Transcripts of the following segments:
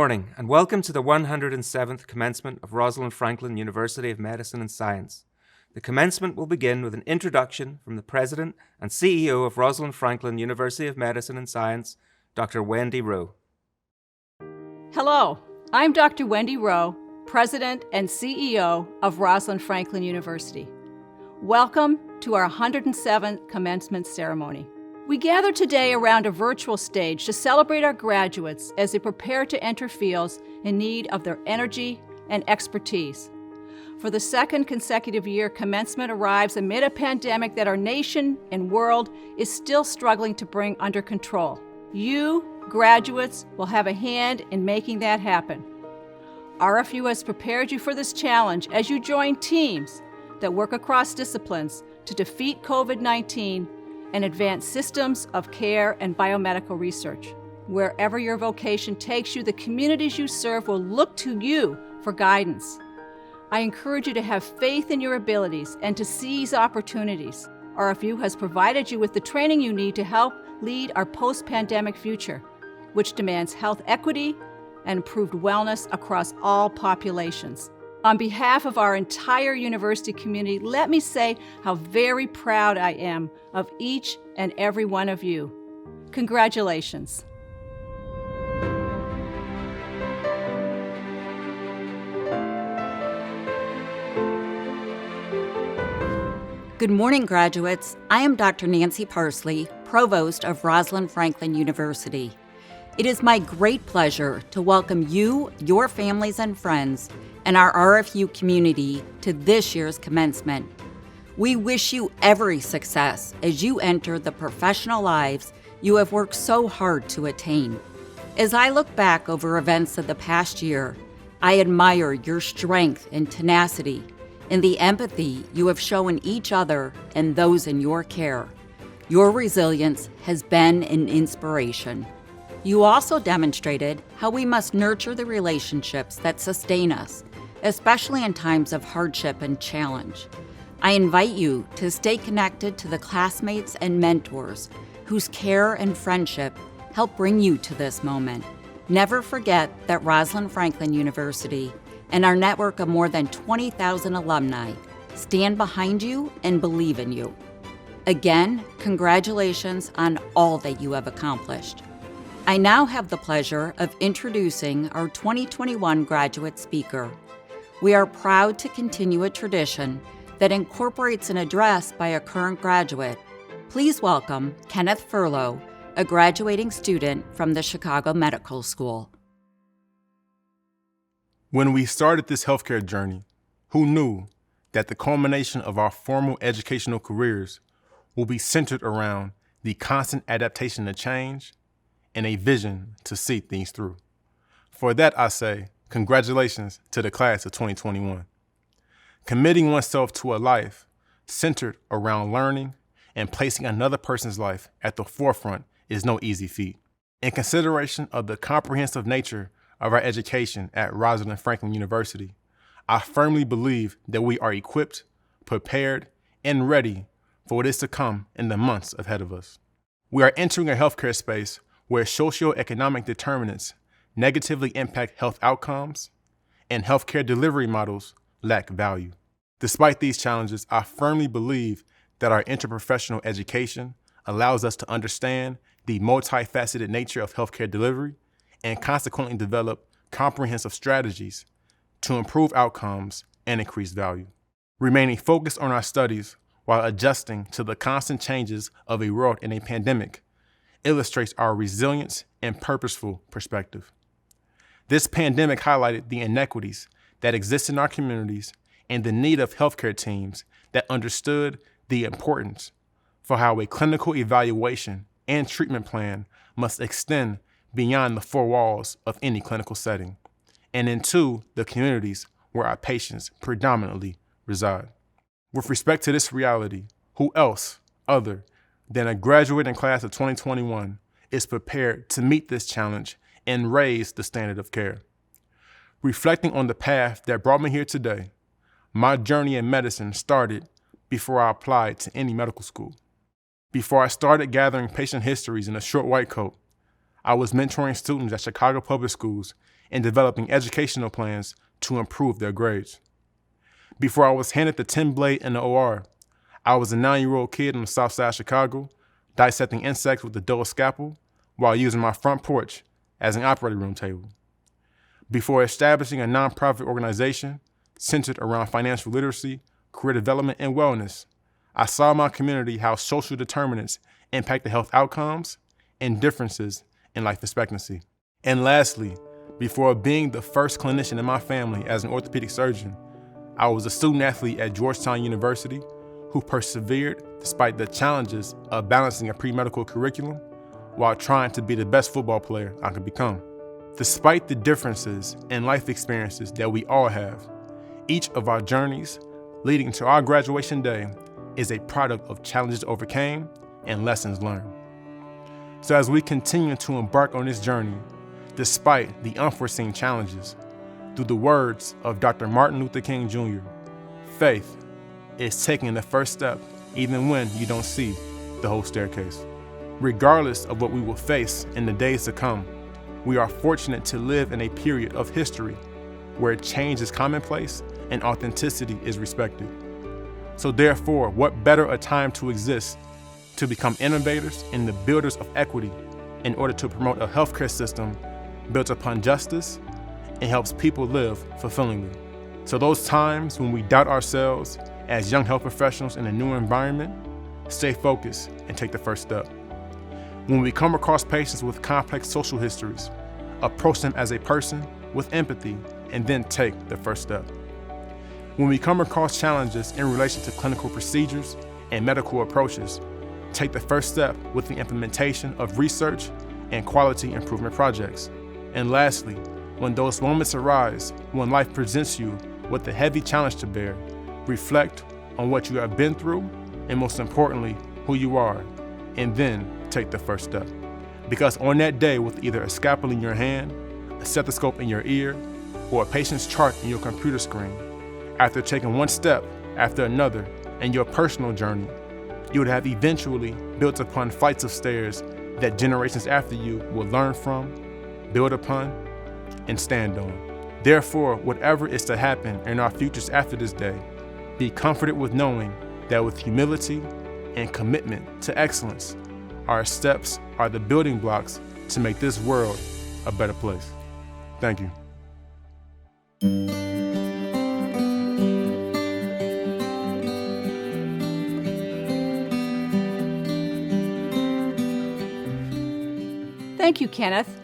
morning, and welcome to the 107th commencement of Rosalind Franklin University of Medicine and Science. The commencement will begin with an introduction from the President and CEO of Rosalind Franklin University of Medicine and Science, Dr. Wendy Rowe. Hello, I'm Dr. Wendy Rowe, President and CEO of Rosalind Franklin University. Welcome to our 107th commencement ceremony. We gather today around a virtual stage to celebrate our graduates as they prepare to enter fields in need of their energy and expertise. For the second consecutive year, commencement arrives amid a pandemic that our nation and world is still struggling to bring under control. You, graduates, will have a hand in making that happen. RFU has prepared you for this challenge as you join teams that work across disciplines to defeat COVID-19 and advance systems of care and biomedical research. Wherever your vocation takes you, the communities you serve will look to you for guidance. I encourage you to have faith in your abilities and to seize opportunities. RFU has provided you with the training you need to help lead our post-pandemic future, which demands health equity and improved wellness across all populations. On behalf of our entire university community, let me say how very proud I am of each and every one of you. Congratulations. Good morning, graduates. I am Dr. Nancy Parsley, Provost of Rosalind Franklin University. It is my great pleasure to welcome you, your families and friends, and our RFU community to this year's commencement. We wish you every success as you enter the professional lives you have worked so hard to attain. As I look back over events of the past year, I admire your strength and tenacity and the empathy you have shown each other and those in your care. Your resilience has been an inspiration. You also demonstrated how we must nurture the relationships that sustain us, especially in times of hardship and challenge. I invite you to stay connected to the classmates and mentors whose care and friendship help bring you to this moment. Never forget that Rosalind Franklin University and our network of more than 20,000 alumni stand behind you and believe in you. Again, congratulations on all that you have accomplished. I now have the pleasure of introducing our 2021 graduate speaker. We are proud to continue a tradition that incorporates an address by a current graduate. Please welcome Kenneth Furlow, a graduating student from the Chicago Medical School. When we started this healthcare journey, who knew that the culmination of our formal educational careers will be centered around the constant adaptation to change and a vision to see things through? For that, I say, congratulations to the class of 2021. Committing oneself to a life centered around learning and placing another person's life at the forefront is no easy feat. In consideration of the comprehensive nature of our education at Rosalind Franklin University, I firmly believe that we are equipped, prepared, and ready for what is to come in the months ahead of us. We are entering a healthcare space where socioeconomic determinants negatively impact health outcomes and healthcare delivery models lack value. Despite these challenges, I firmly believe that our interprofessional education allows us to understand the multifaceted nature of healthcare delivery and consequently develop comprehensive strategies to improve outcomes and increase value. Remaining focused on our studies while adjusting to the constant changes of a world in a pandemic illustrates our resilience and purposeful perspective. This pandemic highlighted the inequities that exist in our communities and the need of healthcare teams that understood the importance for how a clinical evaluation and treatment plan must extend beyond the four walls of any clinical setting and into the communities where our patients predominantly reside. With respect to this reality, who else other than a graduating class of 2021 is prepared to meet this challenge and raise the standard of care? Reflecting on the path that brought me here today, my journey in medicine started before I applied to any medical school. Before I started gathering patient histories in a short white coat, I was mentoring students at Chicago public schools in developing educational plans to improve their grades. Before I was handed the 10 blade in the OR, I was a 9-year-old kid on the south side of Chicago, dissecting insects with a dull scalpel while using my front porch as an operating room table. Before establishing a nonprofit organization centered around financial literacy, career development, and wellness, I saw in my community how social determinants impact the health outcomes and differences in life expectancy. And lastly, before being the first clinician in my family as an orthopedic surgeon, I was a student athlete at Georgetown University who persevered despite the challenges of balancing a pre-medical curriculum while trying to be the best football player I could become. Despite the differences in life experiences that we all have, each of our journeys leading to our graduation day is a product of challenges overcame and lessons learned. So as we continue to embark on this journey, despite the unforeseen challenges, through the words of Dr. Martin Luther King Jr., faith is taking the first step even when you don't see the whole staircase. Regardless of what we will face in the days to come, we are fortunate to live in a period of history where change is commonplace and authenticity is respected. So therefore, what better a time to exist to become innovators and the builders of equity in order to promote a healthcare system built upon justice and helps people live fulfillingly. So those times when we doubt ourselves as young health professionals in a new environment, stay focused and take the first step. When we come across patients with complex social histories, approach them as a person with empathy and then take the first step. When we come across challenges in relation to clinical procedures and medical approaches, take the first step with the implementation of research and quality improvement projects. And lastly, when those moments arise, when life presents you with a heavy challenge to bear, reflect on what you have been through and most importantly, who you are, and then take the first step. Because on that day with either a scalpel in your hand, a stethoscope in your ear, or a patient's chart in your computer screen, after taking one step after another in your personal journey, you would have eventually built upon flights of stairs that generations after you will learn from, build upon, and stand on. Therefore, whatever is to happen in our futures after this day, be comforted with knowing that with humility and commitment to excellence, our steps are the building blocks to make this world a better place. Thank you. Thank you, Kenneth.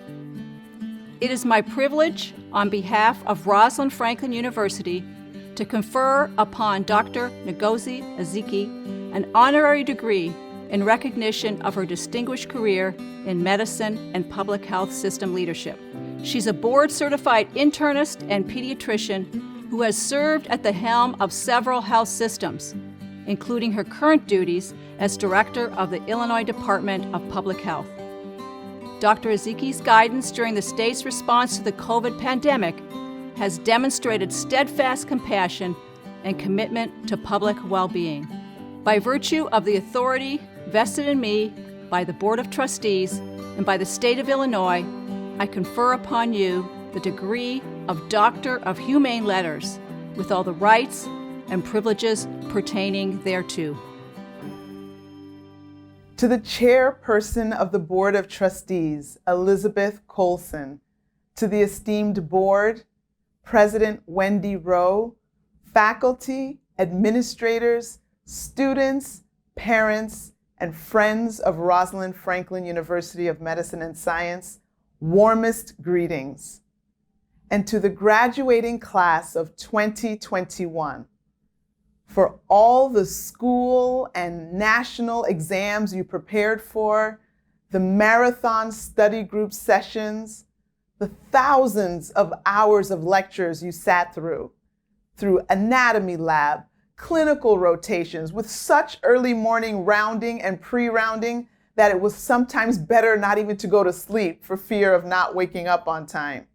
It is my privilege, on behalf of Rosalind Franklin University, to confer upon Dr. Ngozi Ezike an honorary degree in recognition of her distinguished career in medicine and public health system leadership. She's a board-certified internist and pediatrician who has served at the helm of several health systems, including her current duties as director of the Illinois Department of Public Health. Dr. Ezike's guidance during the state's response to the COVID pandemic has demonstrated steadfast compassion and commitment to public well-being. By virtue of the authority vested in me by the Board of Trustees and by the state of Illinois, I confer upon you the degree of Doctor of Humane Letters with all the rights and privileges pertaining thereto. To the chairperson of the Board of Trustees, Elizabeth Colson, to the esteemed board, President Wendy Rowe, faculty, administrators, students, parents, and friends of Rosalind Franklin University of Medicine and Science, warmest greetings. And to the graduating class of 2021, for all the school and national exams you prepared for, the marathon study group sessions, the thousands of hours of lectures you sat through anatomy lab, clinical rotations with such early morning rounding and pre-rounding that it was sometimes better not even to go to sleep for fear of not waking up on time.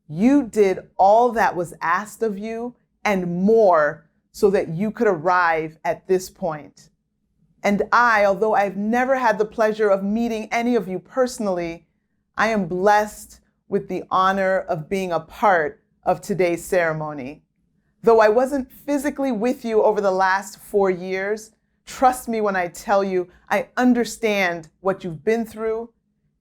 You did all that was asked of you and more so that you could arrive at this point. And I, although I've never had the pleasure of meeting any of you personally, I am blessed with the honor of being a part of today's ceremony. Though I wasn't physically with you over the last 4 years, trust me when I tell you I understand what you've been through,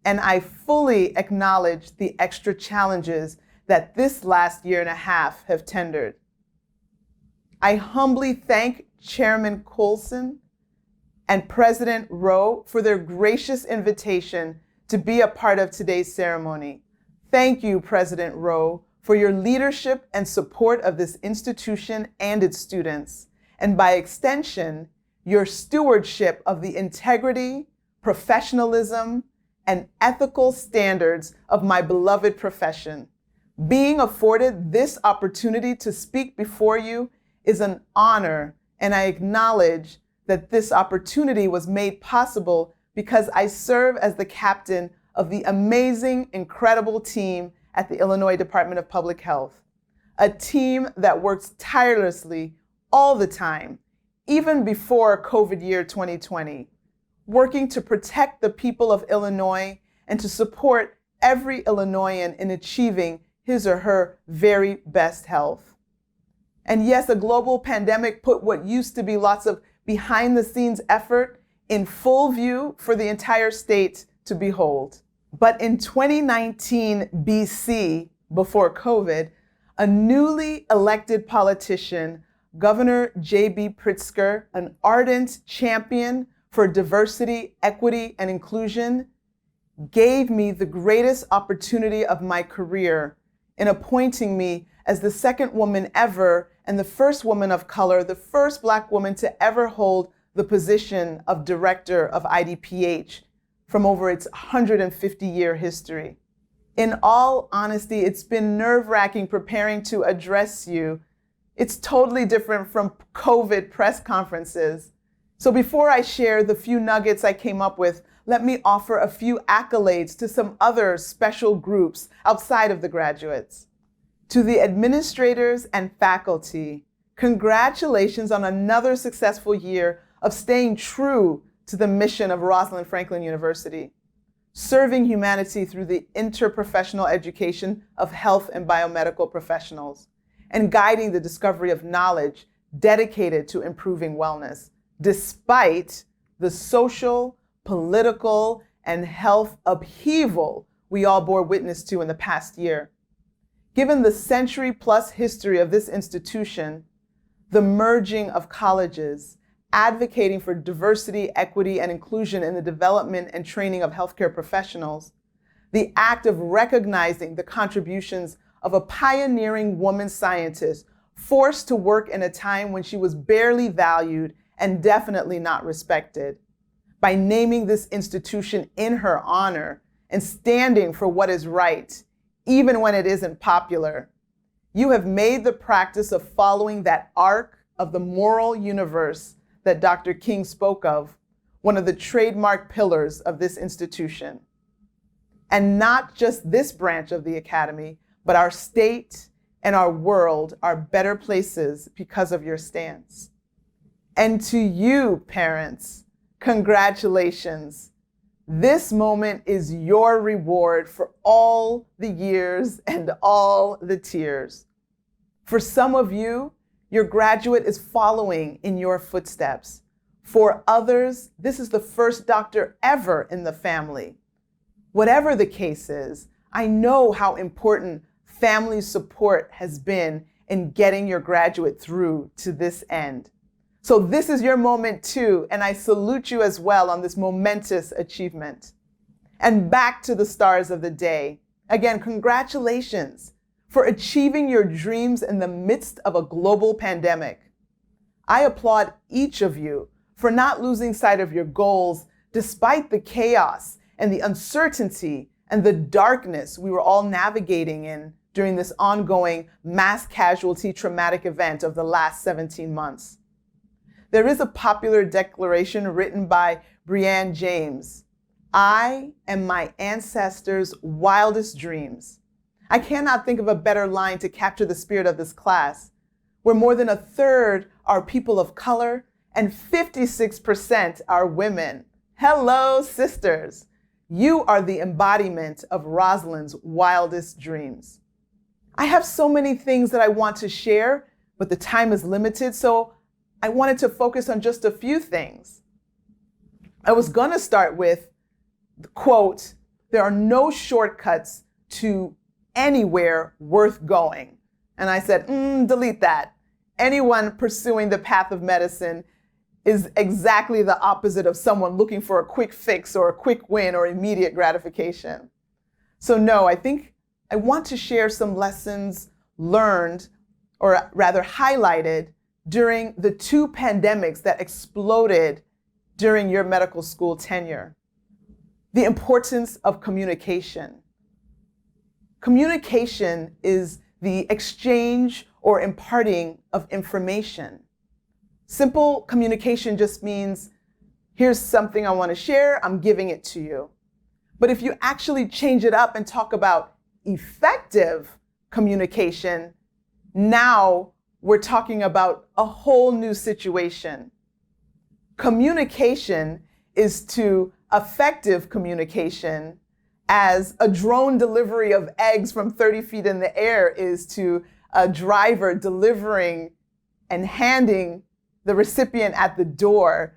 and I fully acknowledge the extra challenges that this last year and a half have tendered. I humbly thank Chairman Coulson and President Rowe for their gracious invitation to be a part of today's ceremony. Thank you, President Rowe, for your leadership and support of this institution and its students, and by extension, your stewardship of the integrity, professionalism, and ethical standards of my beloved profession. Being afforded this opportunity to speak before you is an honor, and I acknowledge that this opportunity was made possible because I serve as the captain of the amazing, incredible team at the Illinois Department of Public Health, a team that works tirelessly all the time, even before COVID year 2020, working to protect the people of Illinois and to support every Illinoisan in achieving his or her very best health. And yes, a global pandemic put what used to be lots of behind-the-scenes effort in full view for the entire state to behold. But in 2019 BC, before COVID, a newly elected politician, Governor J.B. Pritzker, an ardent champion for diversity, equity, and inclusion, gave me the greatest opportunity of my career in appointing me as the second woman ever and the first woman of color, the first Black woman to ever hold the position of director of IDPH from over its 150-year history. In all honesty, it's been nerve-wracking preparing to address you. It's totally different from COVID press conferences. So before I share the few nuggets I came up with, let me offer a few accolades to some other special groups outside of the graduates. To the administrators and faculty, congratulations on another successful year of staying true to the mission of Rosalind Franklin University, serving humanity through the interprofessional education of health and biomedical professionals, and guiding the discovery of knowledge dedicated to improving wellness, despite the social, political, and health upheaval we all bore witness to in the past year. Given the century-plus history of this institution, the merging of colleges, advocating for diversity, equity, and inclusion in the development and training of healthcare professionals, the act of recognizing the contributions of a pioneering woman scientist forced to work in a time when she was barely valued and definitely not respected, by naming this institution in her honor and standing for what is right, even when it isn't popular. You have made the practice of following that arc of the moral universe that Dr. King spoke of one of the trademark pillars of this institution. And not just this branch of the academy, but our state and our world are better places because of your stance. And to you, parents, congratulations. This moment is your reward for all the years and all the tears. For some of you, your graduate is following in your footsteps. For others, this is the first doctor ever in the family. Whatever the case is, I know how important family support has been in getting your graduate through to this end. So this is your moment too, and I salute you as well on this momentous achievement. And back to the stars of the day. Again, congratulations for achieving your dreams in the midst of a global pandemic. I applaud each of you for not losing sight of your goals despite the chaos and the uncertainty and the darkness we were all navigating in during this ongoing mass casualty traumatic event of the last 17 months. There is a popular declaration written by Brianne James. I am my ancestors' wildest dreams. I cannot think of a better line to capture the spirit of this class, where more than a third are people of color and 56% are women. Hello, sisters. You are the embodiment of Rosalind's wildest dreams. I have so many things that I want to share, but the time is limited, so I wanted to focus on just a few things. I was going to start with the quote, "There are no shortcuts to anywhere worth going." And I said, delete that. Anyone pursuing the path of medicine is exactly the opposite of someone looking for a quick fix or a quick win or immediate gratification. So no, I think I want to share some lessons learned, or rather highlighted, during the two pandemics that exploded during your medical school tenure. The importance of communication. Communication is the exchange or imparting of information. Simple communication just means, here's something I want to share, I'm giving it to you. But if you actually change it up and talk about effective communication, now we're talking about a whole new situation. Communication is to effective communication as a drone delivery of eggs from 30 feet in the air is to a driver delivering and handing the recipient at the door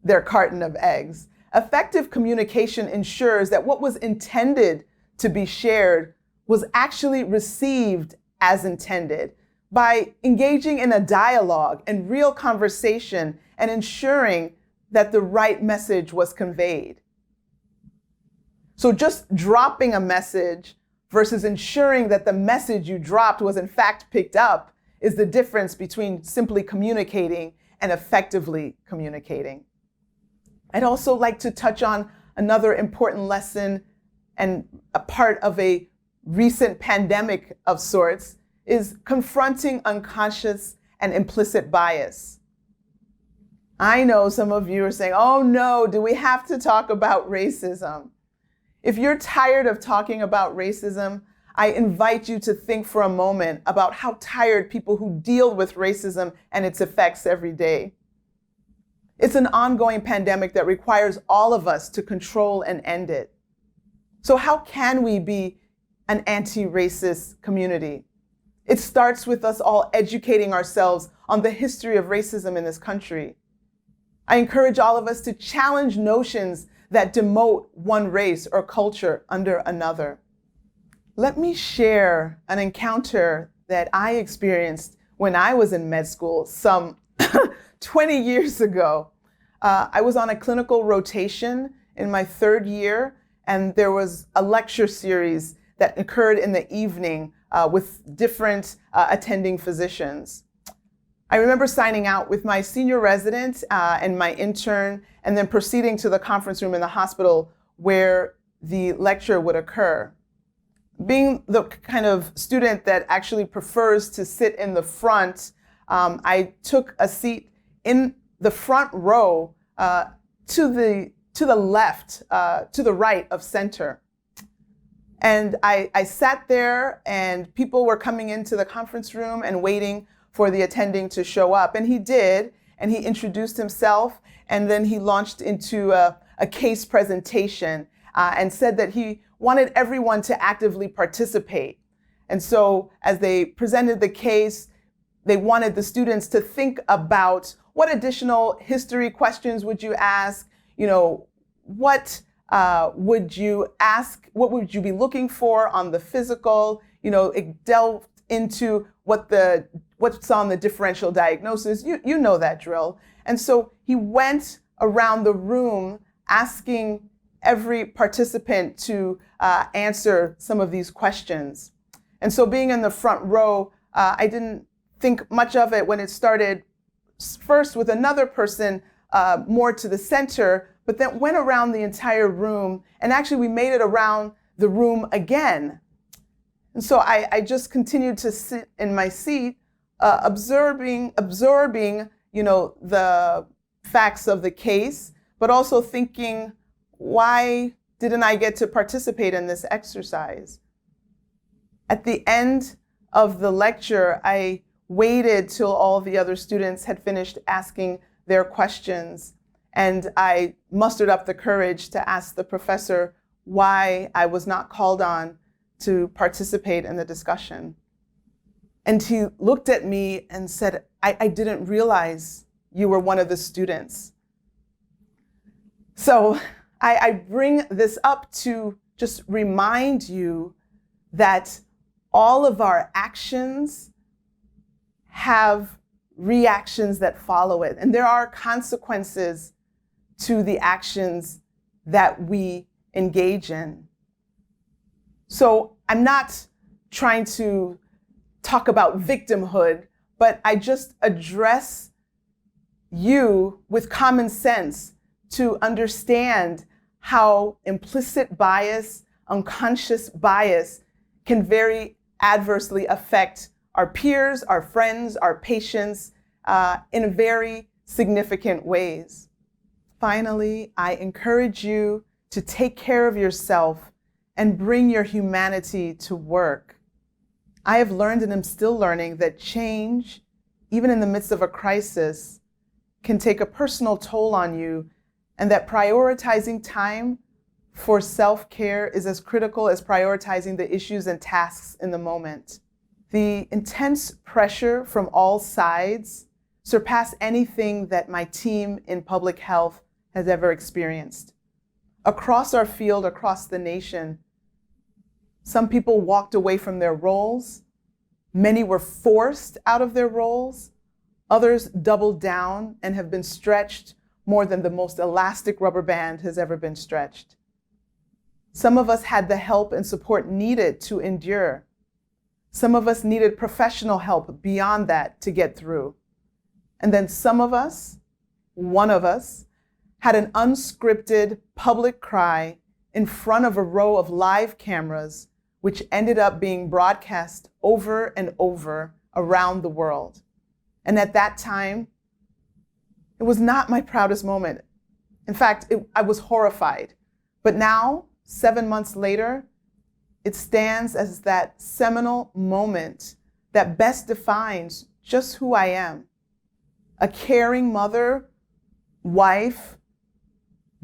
their carton of eggs. Effective communication ensures that what was intended to be shared was actually received as intended by engaging in a dialogue and real conversation and ensuring that the right message was conveyed. So just dropping a message versus ensuring that the message you dropped was in fact picked up is the difference between simply communicating and effectively communicating. I'd also like to touch on another important lesson and a part of a recent pandemic of sorts is confronting unconscious and implicit bias. I know some of you are saying, oh no, do we have to talk about racism? If you're tired of talking about racism, I invite you to think for a moment about how tired people who deal with racism and its effects every day. It's an ongoing pandemic that requires all of us to control and end it. So how can we be an anti-racist community? It starts with us all educating ourselves on the history of racism in this country. I encourage all of us to challenge notions that demote one race or culture under another. Let me share an encounter that I experienced when I was in med school some 20 years ago. I was on a clinical rotation in my third year, and there was a lecture series that occurred in the evening with different attending physicians. I remember signing out with my senior resident and my intern, and then proceeding to the conference room in the hospital where the lecture would occur. Being the kind of student that actually prefers to sit in the front, I took a seat in the front row to the left, to the right of center. And I sat there, and people were coming into the conference room and waiting for the attending to show up. And he did, and he introduced himself, and then he launched into a case presentation and said that he wanted everyone to actively participate. And so as they presented the case, they wanted the students to think about what additional history questions would you ask, what would you ask, what would you be looking for on the physical, it delved into what's on the differential diagnosis. You know that drill. And so he went around the room asking every participant to answer some of these questions. And so being in the front row, I didn't think much of it when it started first with another person more to the center, but then went around the entire room, and actually we made it around the room again. And so I just continued to sit in my seat, absorbing, the facts of the case, but also thinking, why didn't I get to participate in this exercise? At the end of the lecture, I waited till all the other students had finished asking their questions, and I mustered up the courage to ask the professor why I was not called on to participate in the discussion. And he looked at me and said, I didn't realize you were one of the students. So I bring this up to just remind you that all of our actions have reactions that follow it. And there are consequences to the actions that we engage in. So I'm not trying to talk about victimhood, but I just address you with common sense to understand how implicit bias, unconscious bias can very adversely affect our peers, our friends, our patients in very significant ways. Finally, I encourage you to take care of yourself and bring your humanity to work. I have learned and am still learning that change, even in the midst of a crisis, can take a personal toll on you, and that prioritizing time for self-care is as critical as prioritizing the issues and tasks in the moment. The intense pressure from all sides surpass anything that my team in public health has ever experienced. Across our field, across the nation, some people walked away from their roles. Many were forced out of their roles. Others doubled down and have been stretched more than the most elastic rubber band has ever been stretched. Some of us had the help and support needed to endure. Some of us needed professional help beyond that to get through. And then some of us, one of us, had an unscripted public cry in front of a row of live cameras, which ended up being broadcast over and over around the world. And at that time, it was not my proudest moment. In fact, I was horrified. But now, 7 months later, it stands as that seminal moment that best defines just who I am. A caring mother, wife,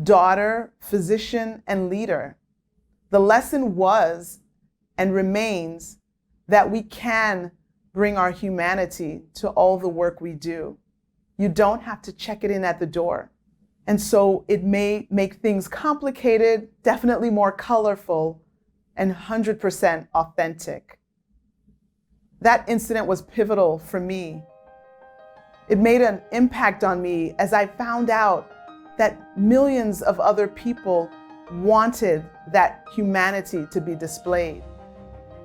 daughter, physician, and leader. The lesson was and remains that we can bring our humanity to all the work we do. You don't have to check it in at the door. And so it may make things complicated, definitely more colorful, and 100% authentic. That incident was pivotal for me. It made an impact on me as I found out that millions of other people wanted that humanity to be displayed.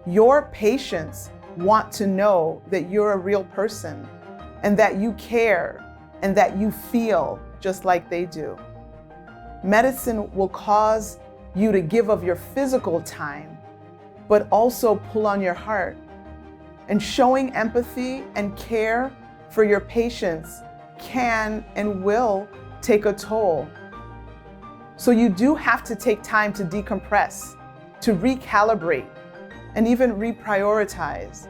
Your patients want to know that you're a real person and that you care and that you feel just like they do. Medicine will cause you to give of your physical time, but also pull on your heart. And showing empathy and care for your patients can and will take a toll. So you do have to take time to decompress, to recalibrate, and even reprioritize.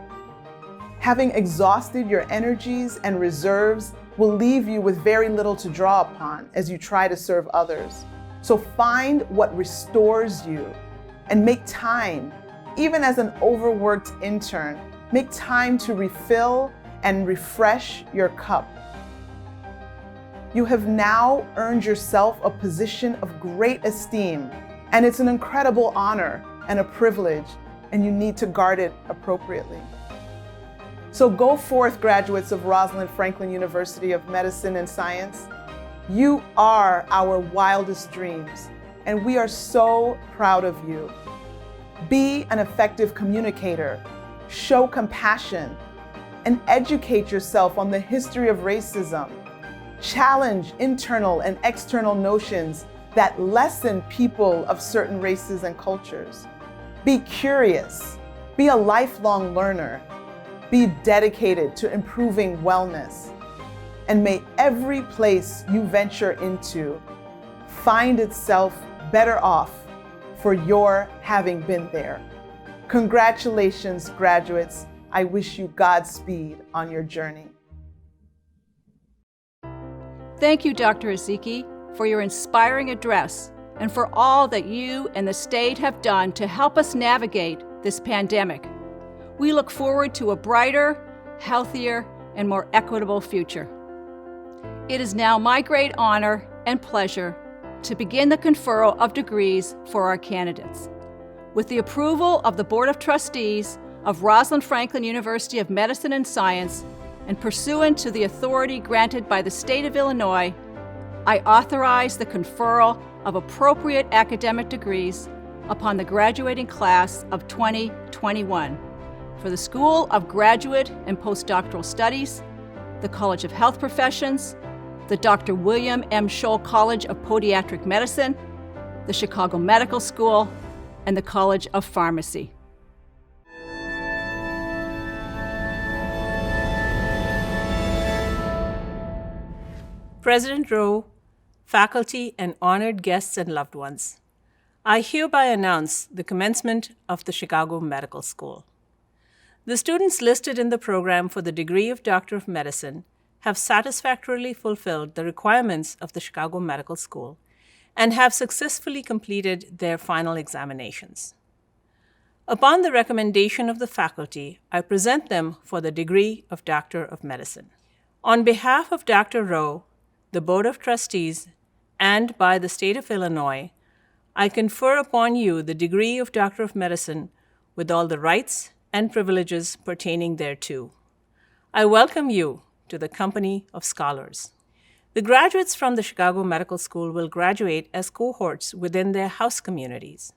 Having exhausted your energies and reserves will leave you with very little to draw upon as you try to serve others. So find what restores you and make time, even as an overworked intern, make time to refill and refresh your cup. You have now earned yourself a position of great esteem, and it's an incredible honor and a privilege, and you need to guard it appropriately. So go forth, graduates of Rosalind Franklin University of Medicine and Science. You are our wildest dreams, and we are so proud of you. Be an effective communicator, show compassion, and educate yourself on the history of racism. Challenge internal and external notions that lessen people of certain races and cultures. Be curious, be a lifelong learner, be dedicated to improving wellness, and may every place you venture into find itself better off for your having been there. Congratulations, graduates. I wish you Godspeed on your journey. Thank you, Dr. Ezeki, for your inspiring address and for all that you and the state have done to help us navigate this pandemic. We look forward to a brighter, healthier, and more equitable future. It is now my great honor and pleasure to begin the conferral of degrees for our candidates. With the approval of the Board of Trustees of Rosalind Franklin University of Medicine and Science, and pursuant to the authority granted by the state of Illinois, I authorize the conferral of appropriate academic degrees upon the graduating class of 2021 for the School of Graduate and Postdoctoral Studies, the College of Health Professions, the Dr. William M. Scholl College of Podiatric Medicine, the Chicago Medical School, and the College of Pharmacy. President Rowe, faculty, and honored guests and loved ones, I hereby announce the commencement of the Chicago Medical School. The students listed in the program for the degree of Doctor of Medicine have satisfactorily fulfilled the requirements of the Chicago Medical School and have successfully completed their final examinations. Upon the recommendation of the faculty, I present them for the degree of Doctor of Medicine. On behalf of Dr. Rowe, the Board of Trustees, and by the state of Illinois, I confer upon you the degree of Doctor of Medicine with all the rights and privileges pertaining thereto. I welcome you to the company of scholars. The graduates from the Chicago Medical School will graduate as cohorts within their house communities.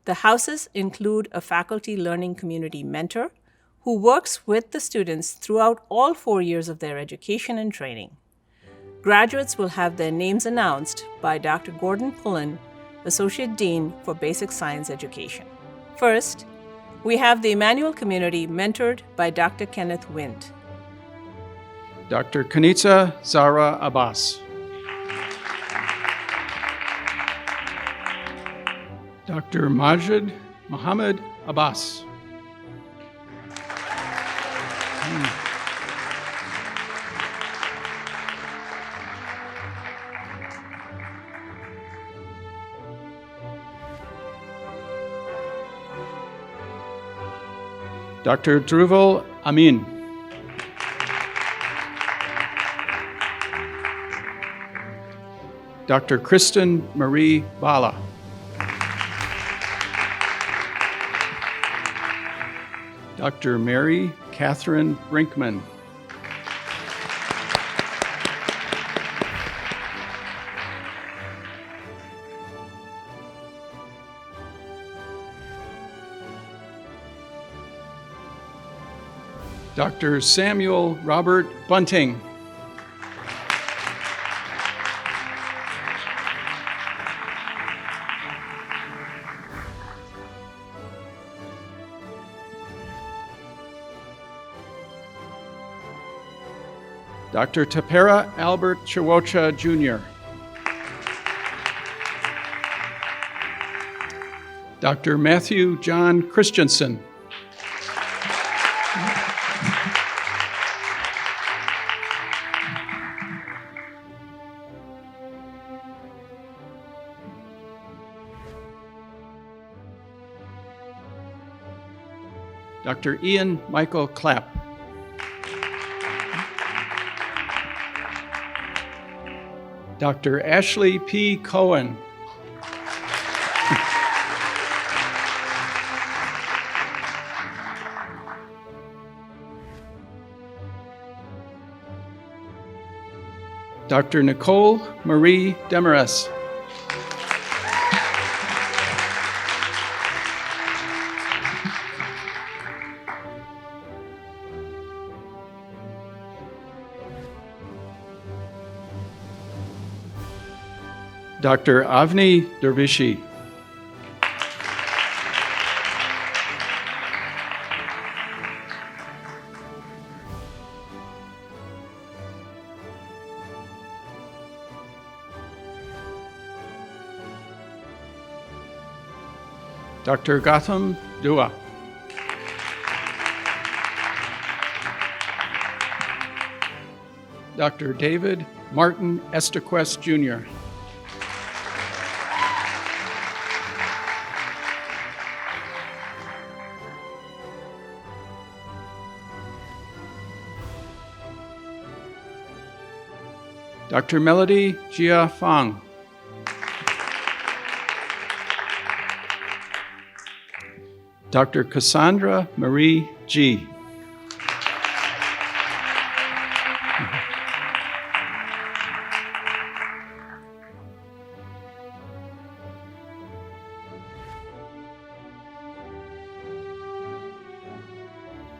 The houses include a faculty learning community mentor who works with the students throughout all 4 years of their education and training. Graduates will have their names announced by Dr. Gordon Pullen, Associate Dean for Basic Science Education. First, we have the Emanuel community mentored by Dr. Kenneth Wind. Dr. Kanitza Zara Abbas. Dr. Majid Muhammad Abbas. Dr. Dhruval Amin. Dr. Kristen Marie Bala. Dr. Mary Catherine Brinkman. Dr. Samuel Robert Bunting. Dr. Tapera Albert Chiwocha Jr. Dr. Matthew John Christensen. Dr. Ian Michael Clapp. Dr. Ashley P. Cohen. Dr. Nicole Marie Demarest. Dr. Avni Dervishi. Dr. Gautam Dua. Dr. David Martin Estequest, Jr. Dr. Melody Jia Fang. Dr. Cassandra Marie G.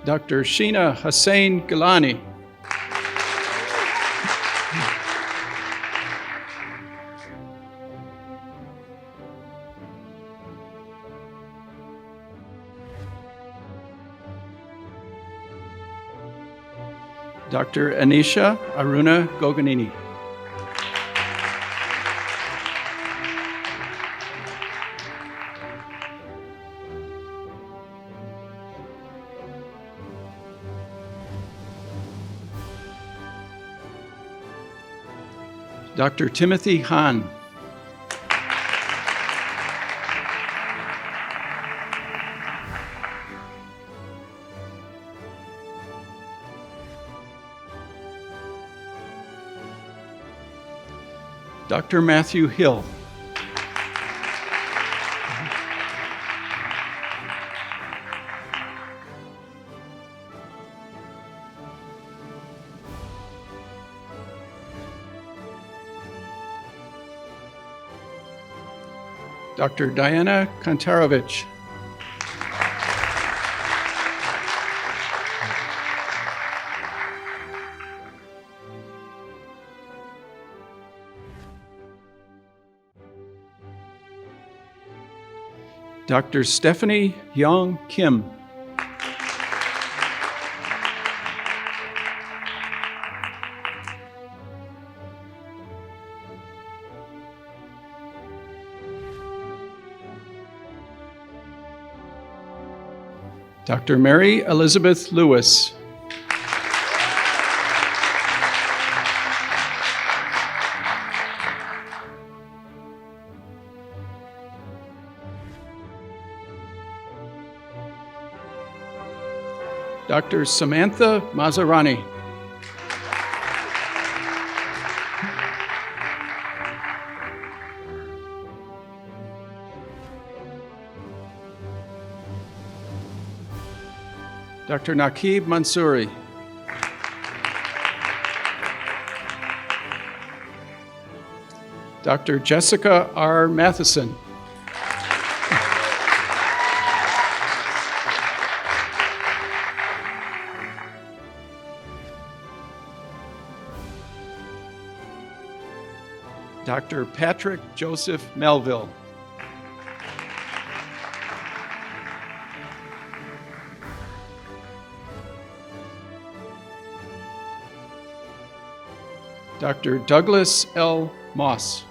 Dr. Sheena Hussain Gilani. Dr. Anisha Aruna Goganini. Dr. Timothy Han. Dr. Matthew Hill. Dr. Diana Kantarovich. Dr. Stephanie Young Kim. Dr. Mary Elizabeth Lewis. Dr. Samantha Maserani. Dr. Naqib Mansouri. Dr. Jessica R. Matheson. Dr. Patrick Joseph Melville. Dr. Douglas L. Moss.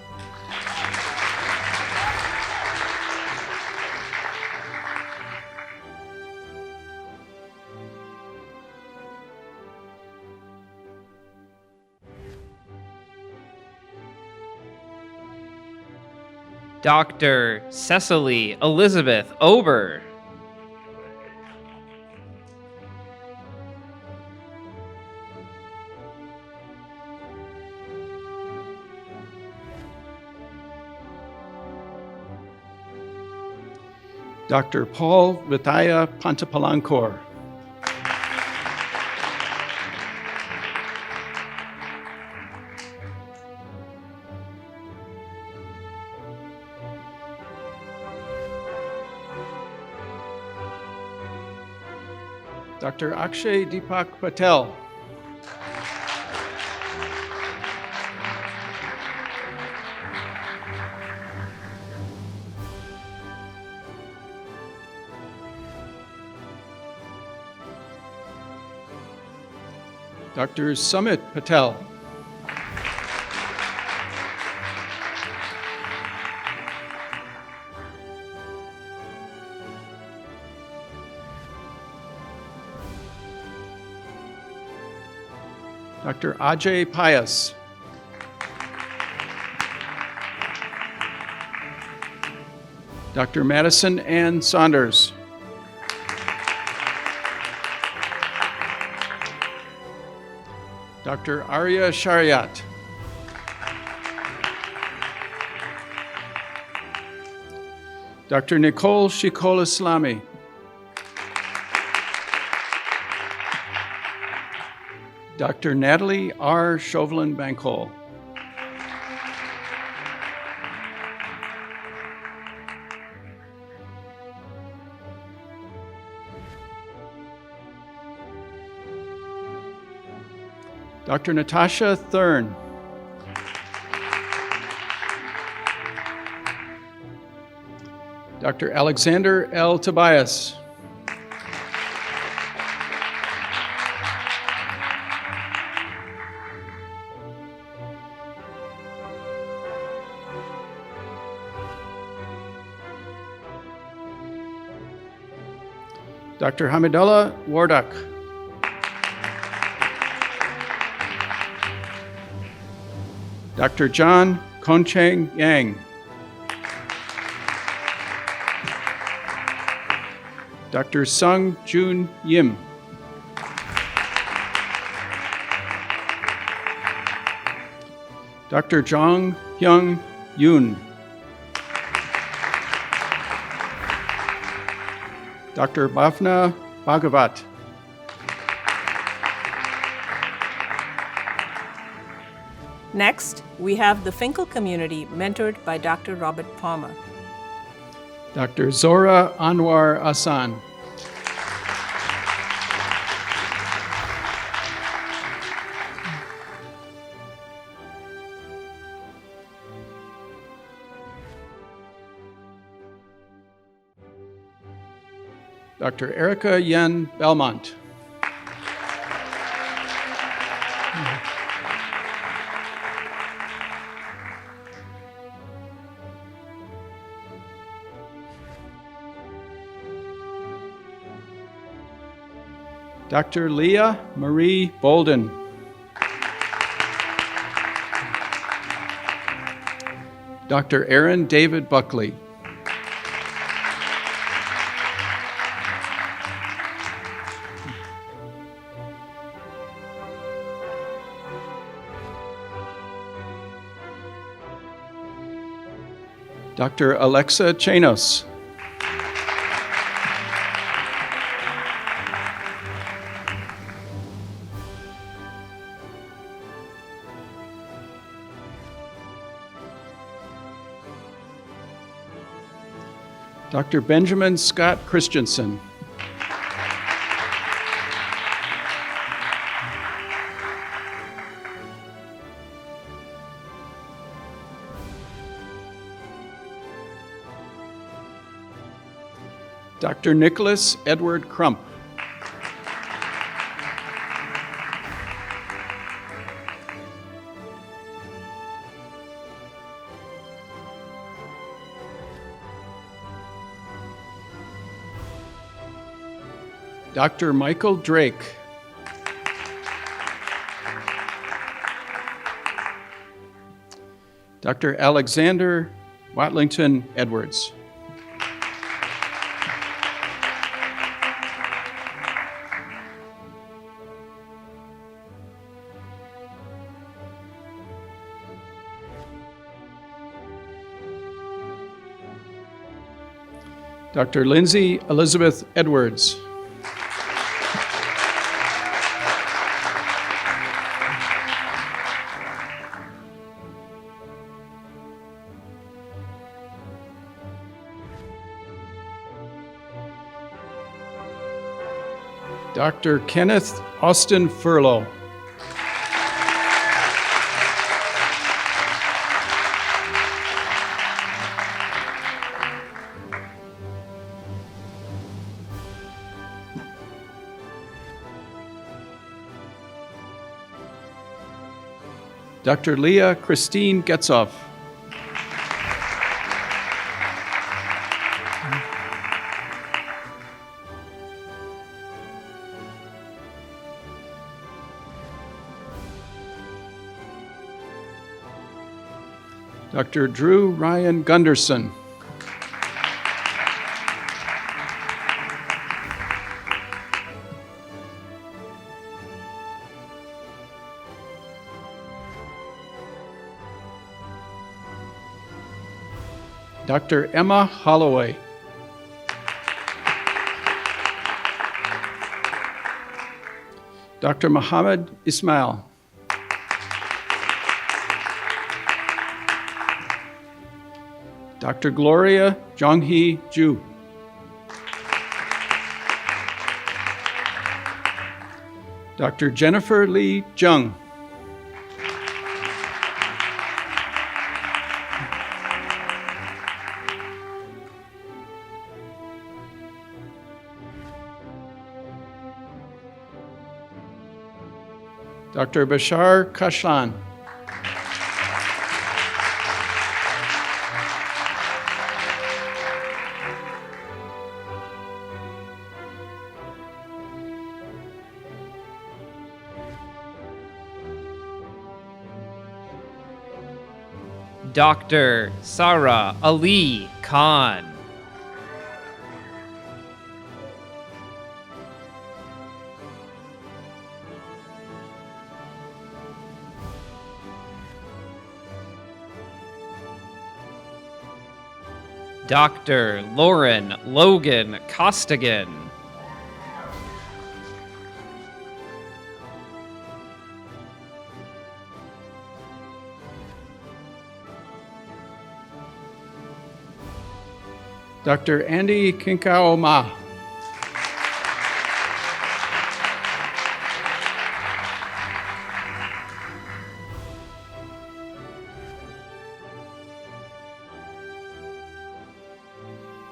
Dr. Cecily Elizabeth Ober. Dr. Paul Vitaya Pantapalankor. Dr. Akshay Deepak Patel. Dr. Sumit Patel. Dr. Ajay Pius. Dr. Madison Ann Saunders. Dr. Arya Shariat. Dr. Nicole Shikol Islami. Dr. Natalie R. Chauvelin Bankole. Dr. Natasha Thurn. Dr. Alexander L. Tobias. Dr. Hamidullah Wardak. Dr. John Koncheng Yang. Dr. Sung Jun Yim. Dr. Jong Hyung Yoon. Dr. Bhavna Bhagavat. Next, we have the Finkel community mentored by Dr. Robert Palmer. Dr. Zora Anwar Asan. Dr. Erica Yen Belmont. Dr. Leah Marie Bolden. Dr. Aaron David Buckley. Dr. Alexa Chanos. Dr. Benjamin Scott Christensen. Dr. Nicholas Edward Crump. Dr. Michael Drake. Dr. Alexander Watlington Edwards. Dr. Lindsay Elizabeth Edwards. Dr. Kenneth Austin Furlow. Dr. Leah Christine Getzoff. Dr. Drew Ryan Gunderson. Dr. Emma Holloway. Dr. Muhammad Ismail. Dr. Gloria Jonghee Ju. Dr. Jennifer Lee Jung. Dr. Bashar Kashlan. Dr. Sarah Ali Khan. Dr. Lauren Logan Costigan. Dr. Andy Kinkao Ma.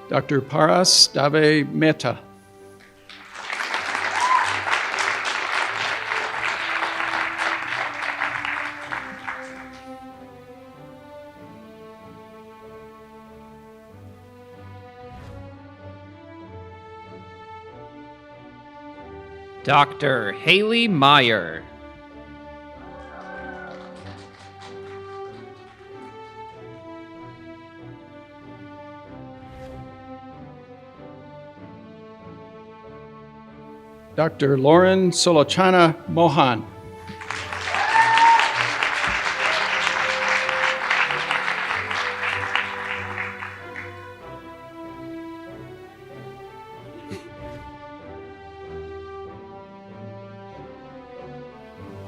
Dr. Paras Dave Mehta. Dr. Haley Meyer. Dr. Lauren Solochana Mohan.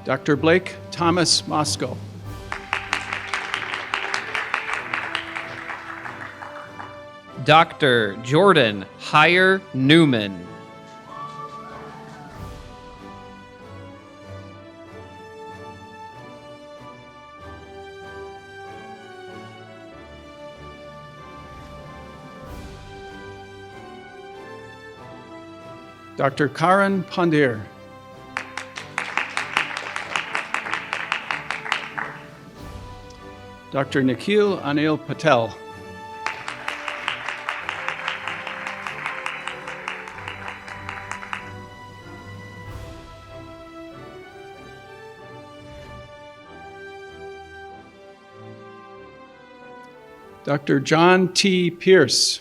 Dr. Blake Thomas Moscow. Dr. Jordan Heyer Newman. Dr. Karan Pandir. Dr. Nikhil Anil Patel. Dr. John T. Pierce.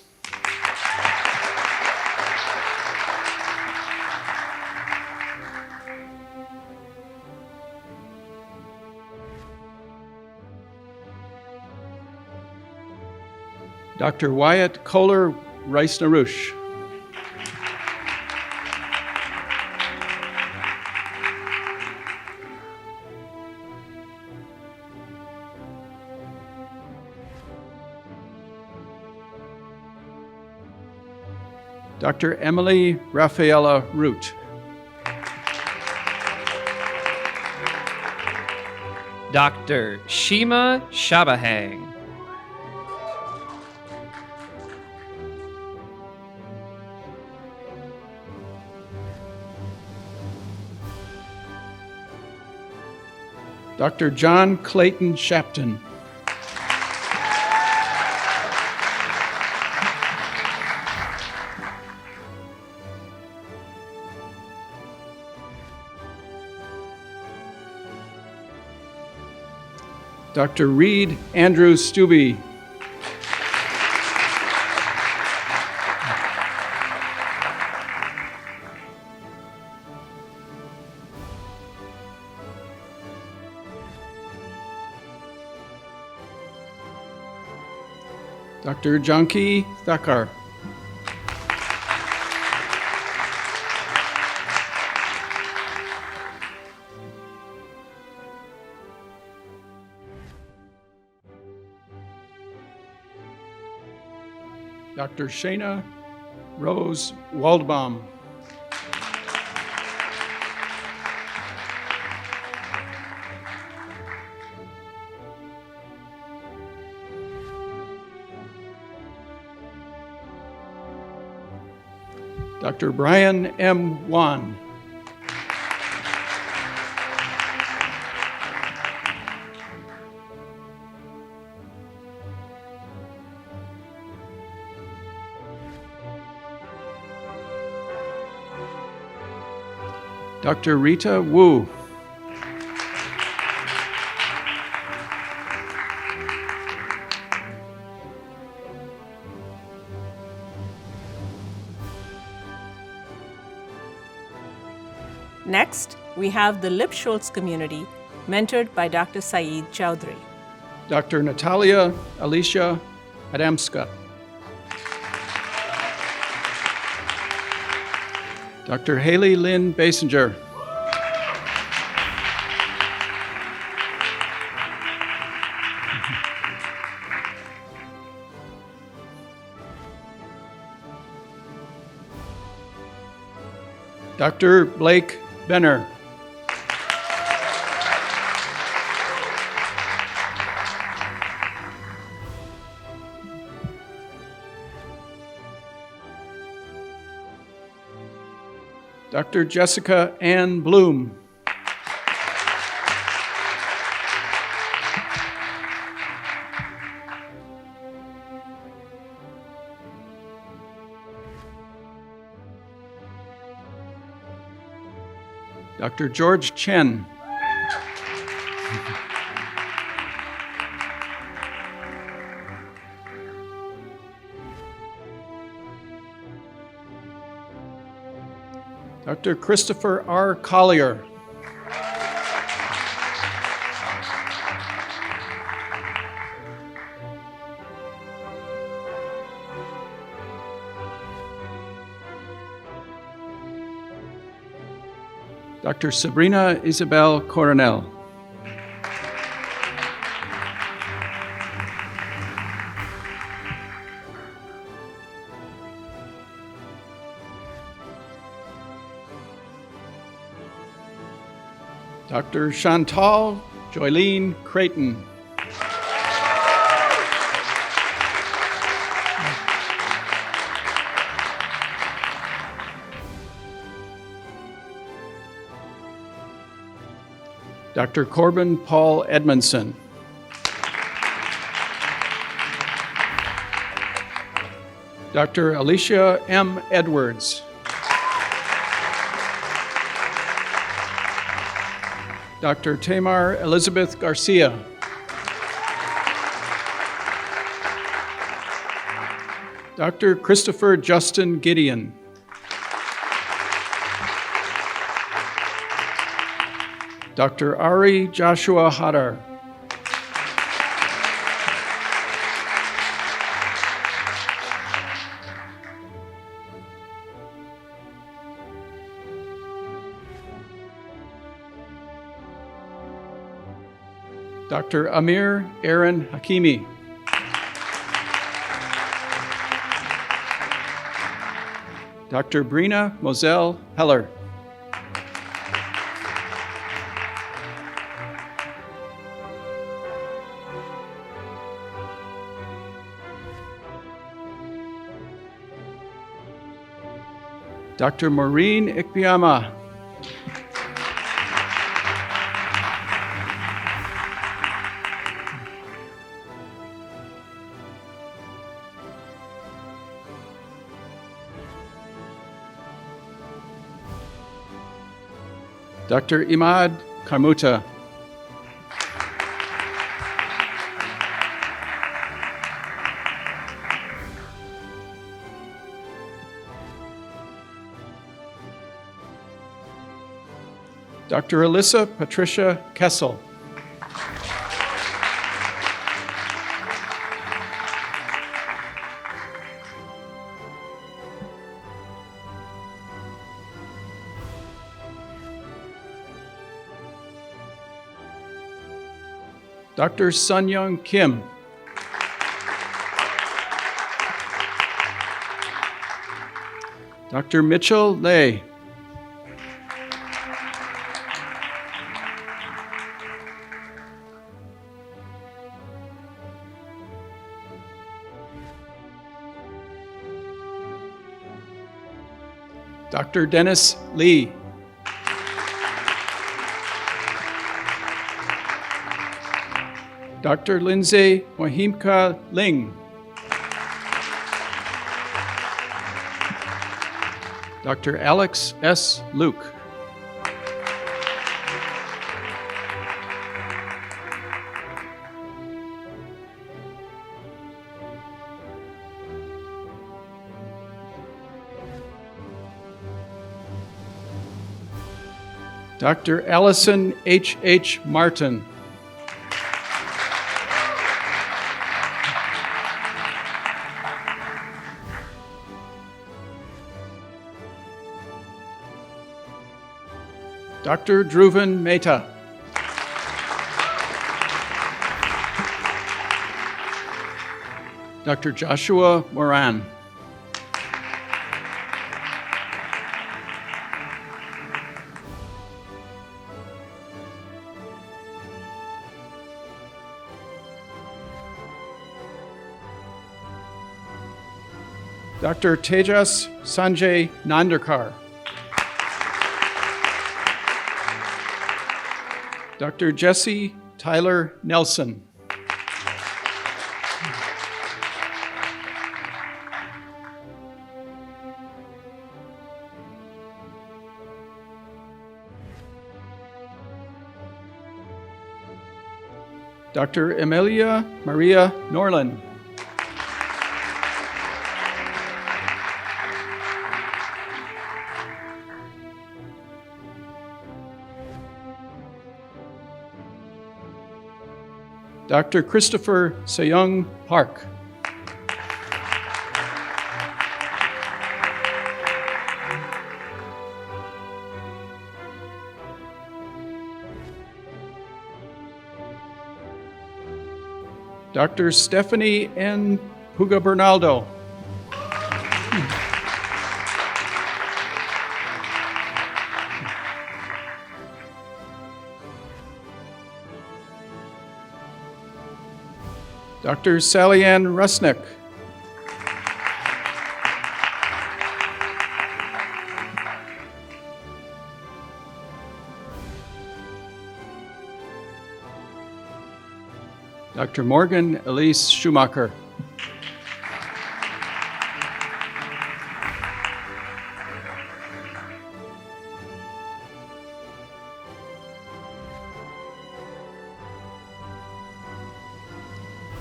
Dr. Wyatt Kohler Rice-Narush. Dr. Emily Rafaela Root. Dr. Shima Shabahang. Dr. John Clayton Shapton. Dr. Reed Andrew Stubbe. Dr. Janki Thakkar. Dr. Shana Rose Waldbaum. Dr. Brian M. Wan. Dr. Rita Wu. Next, we have the Lipschultz community, mentored by Dr. Saeed Chowdhury. Dr. Natalia Alicia Adamska. Dr. Haley Lynn Basinger. Dr. Blake Benner. Dr. Jessica Ann Bloom. Dr. George Chen. Dr. Christopher R. Collier. Dr. Sabrina Isabel Coronel. Dr. Chantal Joylene Creighton. Dr. Corbin Paul Edmondson. Dr. Alicia M. Edwards. Dr. Tamar Elizabeth Garcia. Dr. Christopher Justin Gideon. Dr. Ari Joshua Hadar. Dr. Amir Aaron Hakimi. Dr. Brina Moselle Heller. Dr. Maureen Ikpiama. Dr. Imad Karmuta. Dr. Alyssa Patricia Kessel. Dr. Sun-Young Kim. Dr. Mitchell Lay. Dr. Dennis Lee. Dr. Lindsay Mohimka Ling. Dr. Alex S. Luke. Dr. Allison H. H. Martin. Dr. Dhruvan Mehta. Dr. Joshua Moran. Dr. Tejas Sanjay Nandarkar. Dr. Jesse Tyler Nelson. Dr. Emilia Maria Norlin. Dr. Christopher Seyoung Park. Dr. Stephanie N. Puga Bernaldo. Dr. Sally Ann Rusnick. Dr. Morgan Elise Schumacher.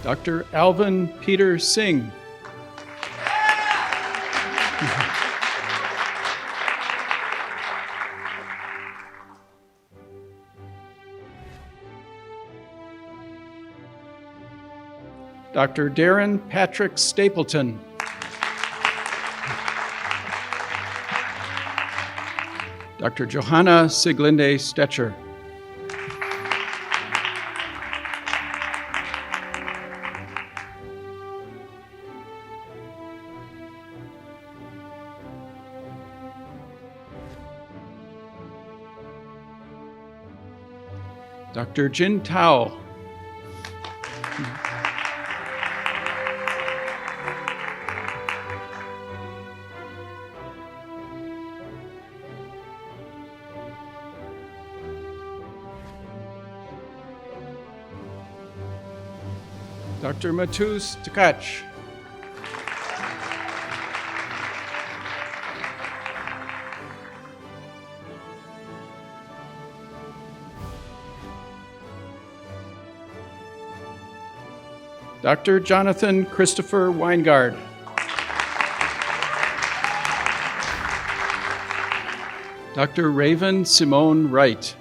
Dr. Alvin Peter Singh. Dr. Darren Patrick Stapleton. Dr. Johanna Siglinde Stetcher. Dr. Jin Tao. Dr. Matus Tkach. Dr. Jonathan Christopher Weingard. Dr. Raven Simone Wright.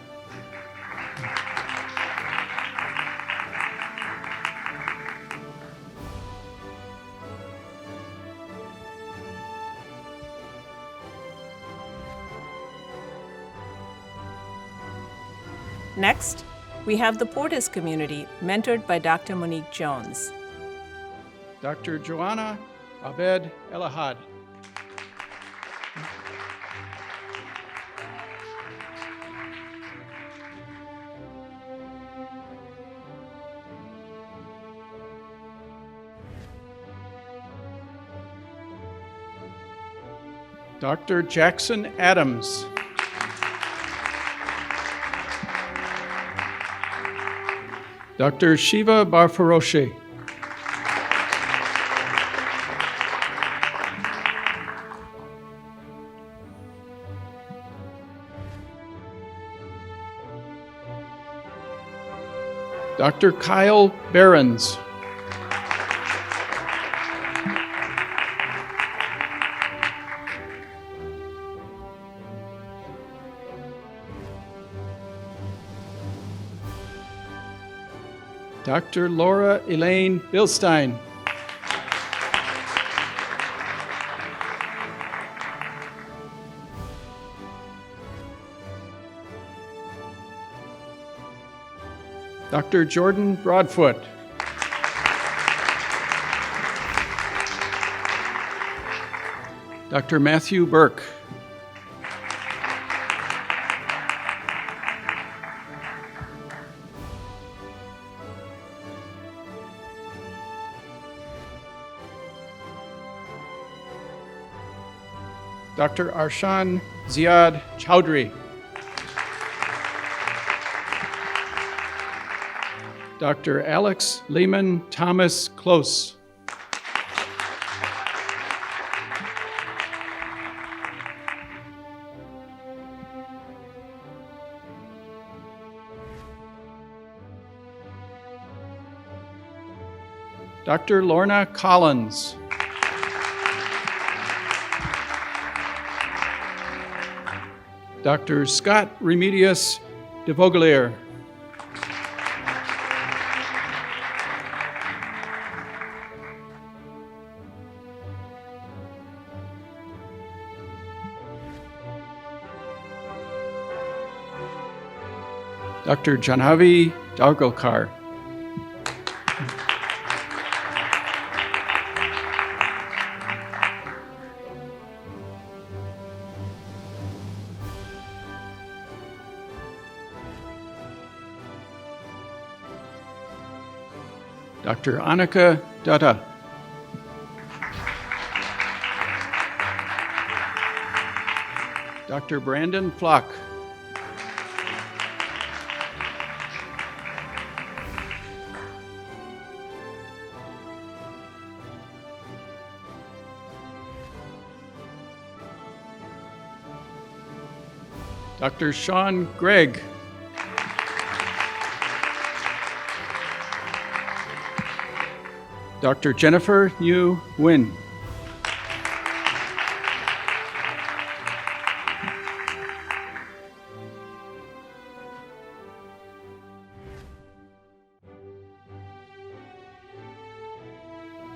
Next, we have the Portis community, mentored by Dr. Monique Jones. Dr. Joanna Abed Elahad. Dr. Jackson Adams. Dr. Shiva Barfaroshi. Dr. Kyle Behrens. Dr. Laura Elaine Bilstein. Dr. Jordan Broadfoot. Dr. Matthew Burke. Dr. Arshan Ziad Chowdhury. Dr. Alex Lehman Thomas Close. Dr. Lorna Collins. Dr. Scott Remedius de Vogelier. Dr. Janhavi Dargolkar. Dr. Annika Dutta. Dr. Brandon Flock. Dr. Sean Gregg. Dr. Jennifer Yu Win.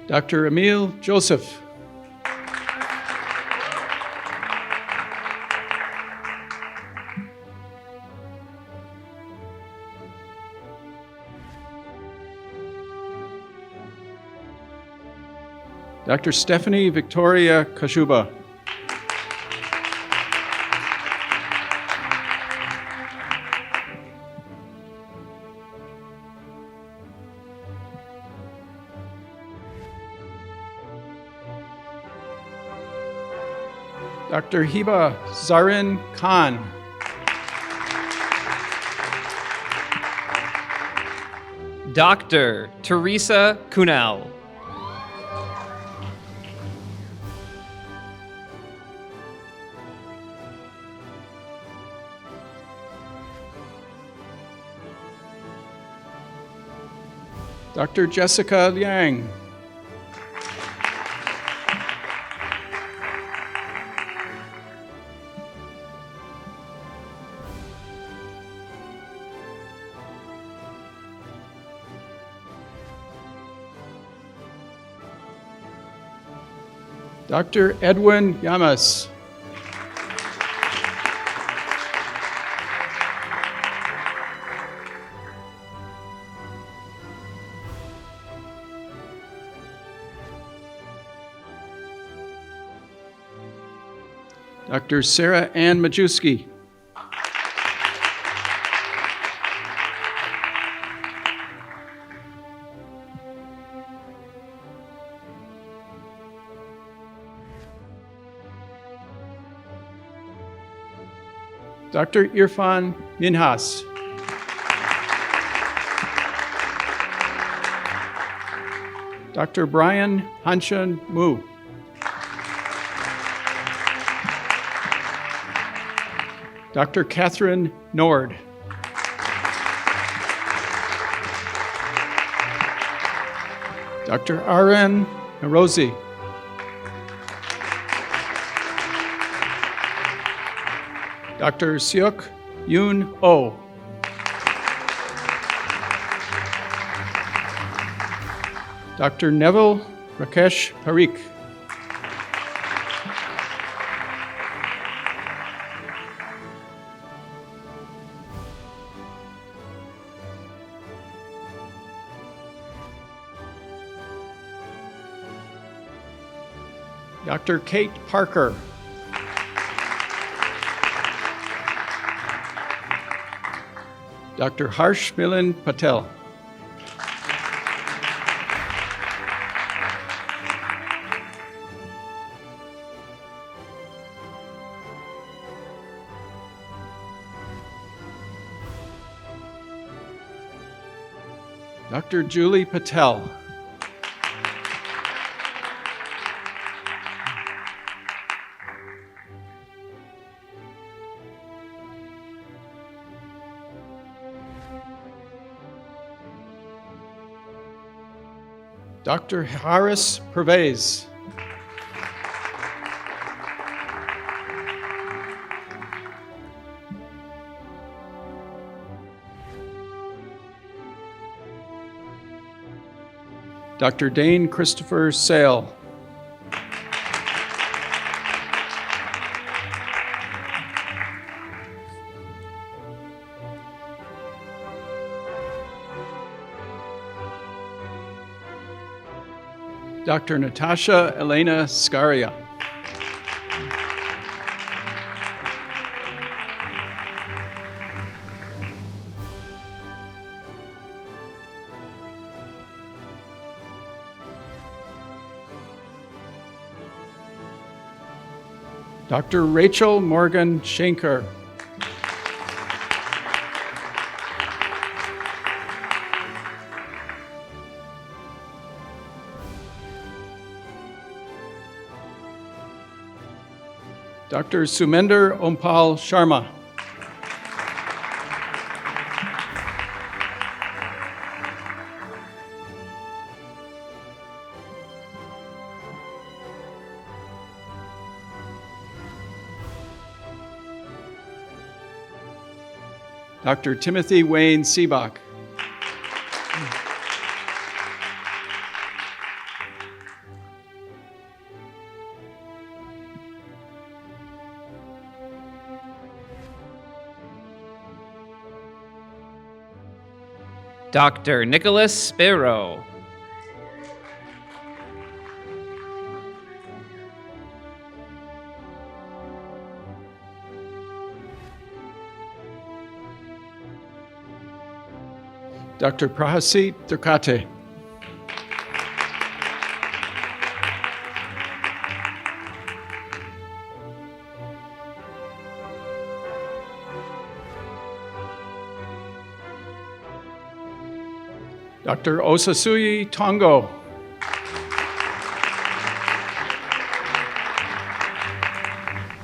Dr. Emil Joseph. Dr. Stephanie Victoria Kashuba. Dr. Hiba Zarin Khan. Dr. Teresa Kunal. Dr. Jessica Liang. Dr. Edwin Yamas. Dr. Sarah Ann Majewski. Dr. Irfan Minhas. Dr. Brian Hanshan Mu. Dr. Catherine Nord. Dr. Aaron Narozi. Dr. Seok Yoon Oh. Dr. Neville Rakesh Parikh. Dr. Kate Parker. Dr. Harsh Milan Patel. Dr. Julie Patel. Dr. Haris Pervez. Dr. Dane Christopher Sale. Dr. Natasha Elena Scaria. Dr. Rachel Morgan Schenker. Dr. Sumender Ompal Sharma. Dr. Timothy Wayne Seebach. Dr. Nicholas Sparrow. Dr. Prahasit Durkate. Dr. Osasuyi Tongo.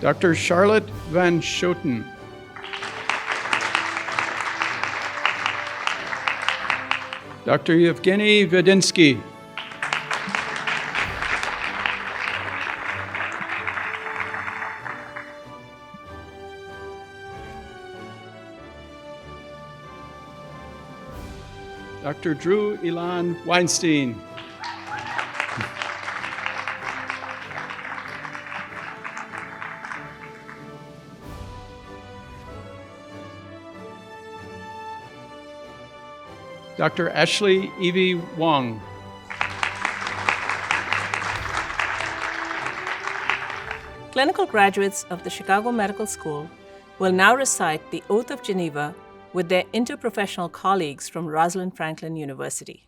Dr. Charlotte Van Schoten. Dr. Yevgeny Vedinsky. Dr. Drew Elan Weinstein. Dr. Ashley Evie Wong. clinical graduates of the Chicago Medical School will now recite the Oath of Geneva with their interprofessional colleagues from Rosalind Franklin University.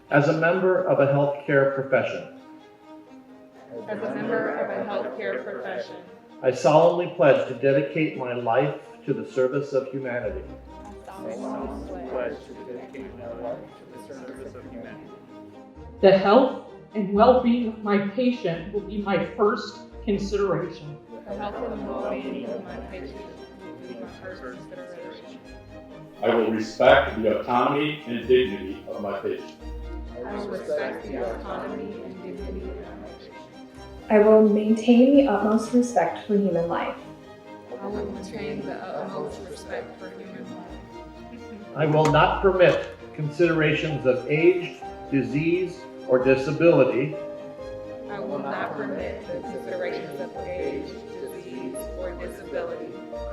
As a member of a healthcare profession, I solemnly pledge to dedicate my life to the service of humanity. The health and well-being of my patient will be my first consideration. I will respect the autonomy and dignity of my patient. I will maintain the utmost respect for human life. I will not permit considerations of age, disease, or disability.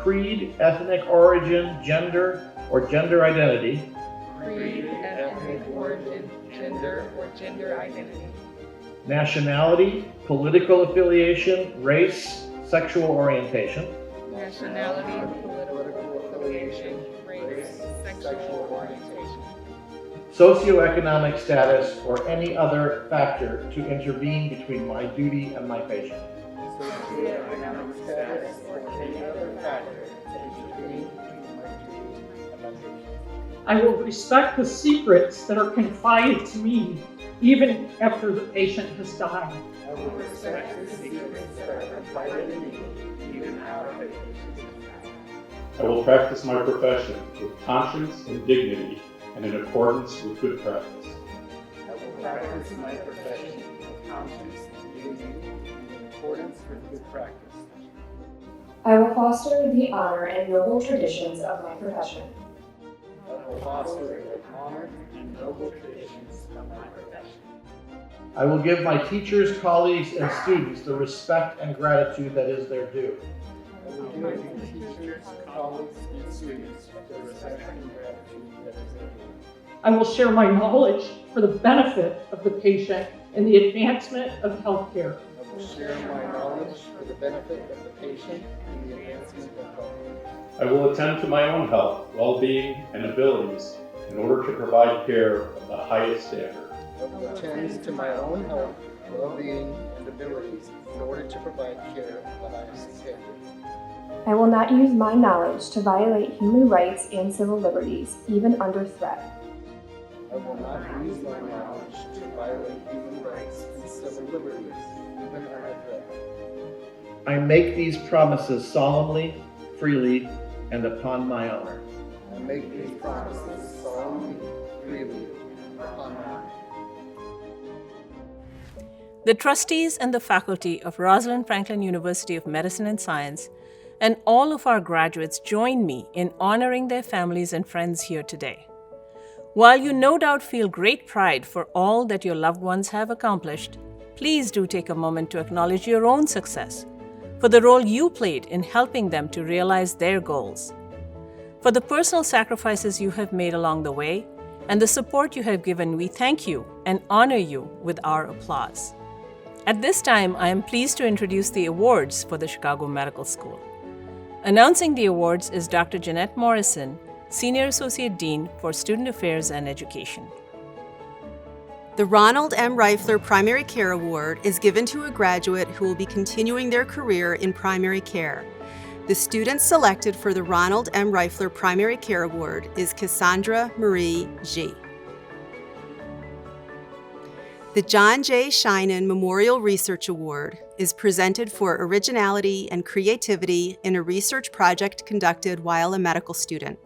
Creed, ethnic origin, gender, or gender identity. Nationality, political affiliation, race, sexual orientation. Socioeconomic status, or any other factor to intervene between my duty and my patient. I will respect the secrets that are confided to me, even after the patient has died. I will practice my profession with conscience and dignity and in accordance with good practice. I will foster the honor and noble traditions of my profession. I will give my teachers, colleagues, and students the respect and gratitude that is their due. I will share my knowledge for the benefit of the patient and the advancement of healthcare. I will attend to my own health, well-being, and abilities in order to provide care of the highest standard. I will attend to my own health, well-being, and abilities in order to provide care of the highest standard. I will not use my knowledge to violate human rights and civil liberties, even under threat. I will not use my knowledge to violate human rights and civil liberties, even under threat. I make these promises solemnly, freely, and upon my honor. I make these promises solemnly, freely, and upon my honor. The trustees and the faculty of Rosalind Franklin University of Medicine and Science and all of our graduates join me in honoring their families and friends here today. While you no doubt feel great pride for all that your loved ones have accomplished, please do take a moment to acknowledge your own success, for the role you played in helping them to realize their goals, for the personal sacrifices you have made along the way, and the support you have given. We thank you and honor you with our applause. At this time, I am pleased to introduce the awards for the Chicago Medical School. Announcing the awards is Dr. Jeanette Morrison, Senior Associate Dean for Student Affairs and Education. The Ronald M. Reifler Primary Care Award is given to a graduate who will be continuing their career in primary care. The student selected for the Ronald M. Reifler Primary Care Award is Cassandra Marie G. The John J. Sheinin Memorial Research Award is presented for originality and creativity in a research project conducted while a medical student.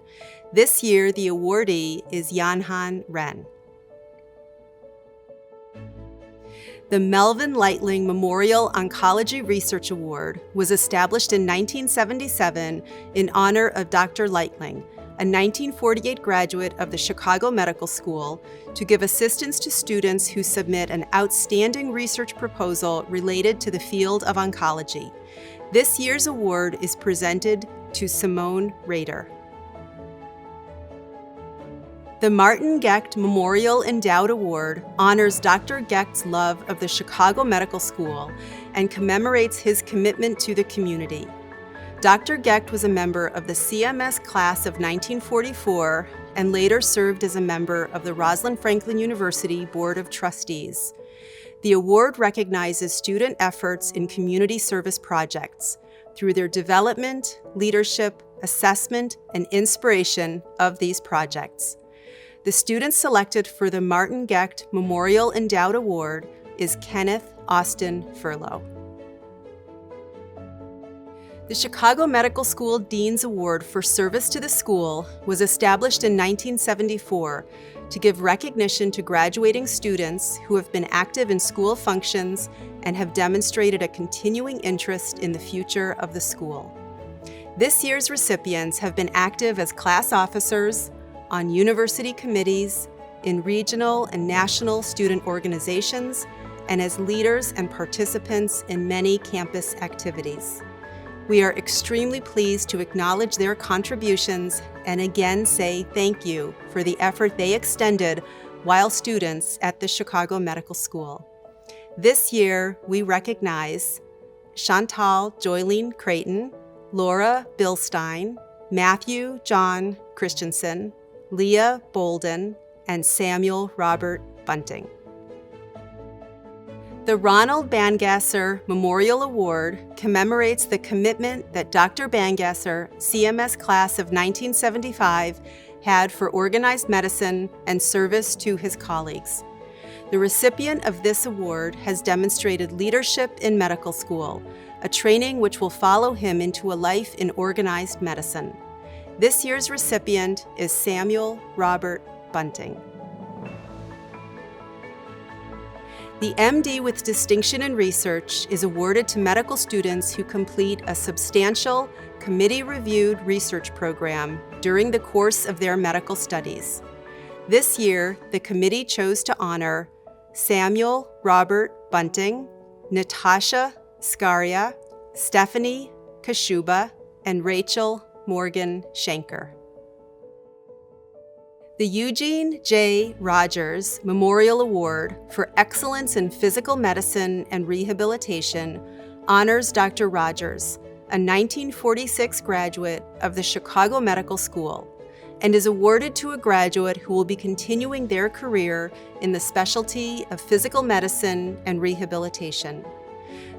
This year, the awardee is Yanhan Ren. The Melvin Lightling Memorial Oncology Research Award was established in 1977 in honor of Dr. Lightling, a 1948 graduate of the Chicago Medical School, to give assistance to students who submit an outstanding research proposal related to the field of oncology. This year's award is presented to Simone Rader. The Martin Gecht Memorial Endowed Award honors Dr. Gecht's love of the Chicago Medical School and commemorates his commitment to the community. Dr. Gecht was a member of the CMS class of 1944 and later served as a member of the Rosalind Franklin University Board of Trustees. The award recognizes student efforts in community service projects through their development, leadership, assessment, and inspiration of these projects. The student selected for the Martin Gecht Memorial Endowed Award is Kenneth Austin Furlow. The Chicago Medical School Dean's Award for Service to the School was established in 1974 to give recognition to graduating students who have been active in school functions and have demonstrated a continuing interest in the future of the school. This year's recipients have been active as class officers, on university committees, in regional and national student organizations, and as leaders and participants in many campus activities. We are extremely pleased to acknowledge their contributions and again say thank you for the effort they extended while students at the Chicago Medical School. This year, we recognize Chantal Joylene Creighton, Laura Bilstein, Matthew John Christensen, Leah Bolden, and Samuel Robert Bunting. The Ronald Bangasser Memorial Award commemorates the commitment that Dr. Bangasser, CMS class of 1975, had for organized medicine and service to his colleagues. The recipient of this award has demonstrated leadership in medical school, a training which will follow him into a life in organized medicine. This year's recipient is Samuel Robert Bunting. The MD with Distinction in Research is awarded to medical students who complete a substantial, committee-reviewed research program during the course of their medical studies. This year, the committee chose to honor Samuel Robert Bunting, Natasha Scaria, Stephanie Kashuba, and Rachel Morgan Schenker. The Eugene J. Rogers Memorial Award for Excellence in Physical Medicine and Rehabilitation honors Dr. Rogers, a 1946 graduate of the Chicago Medical School, and is awarded to a graduate who will be continuing their career in the specialty of physical medicine and rehabilitation.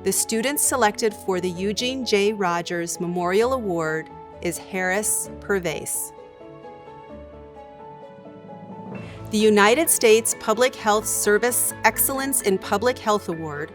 The student selected for the Eugene J. Rogers Memorial Award is Harris Pervase. The United States Public Health Service Excellence in Public Health Award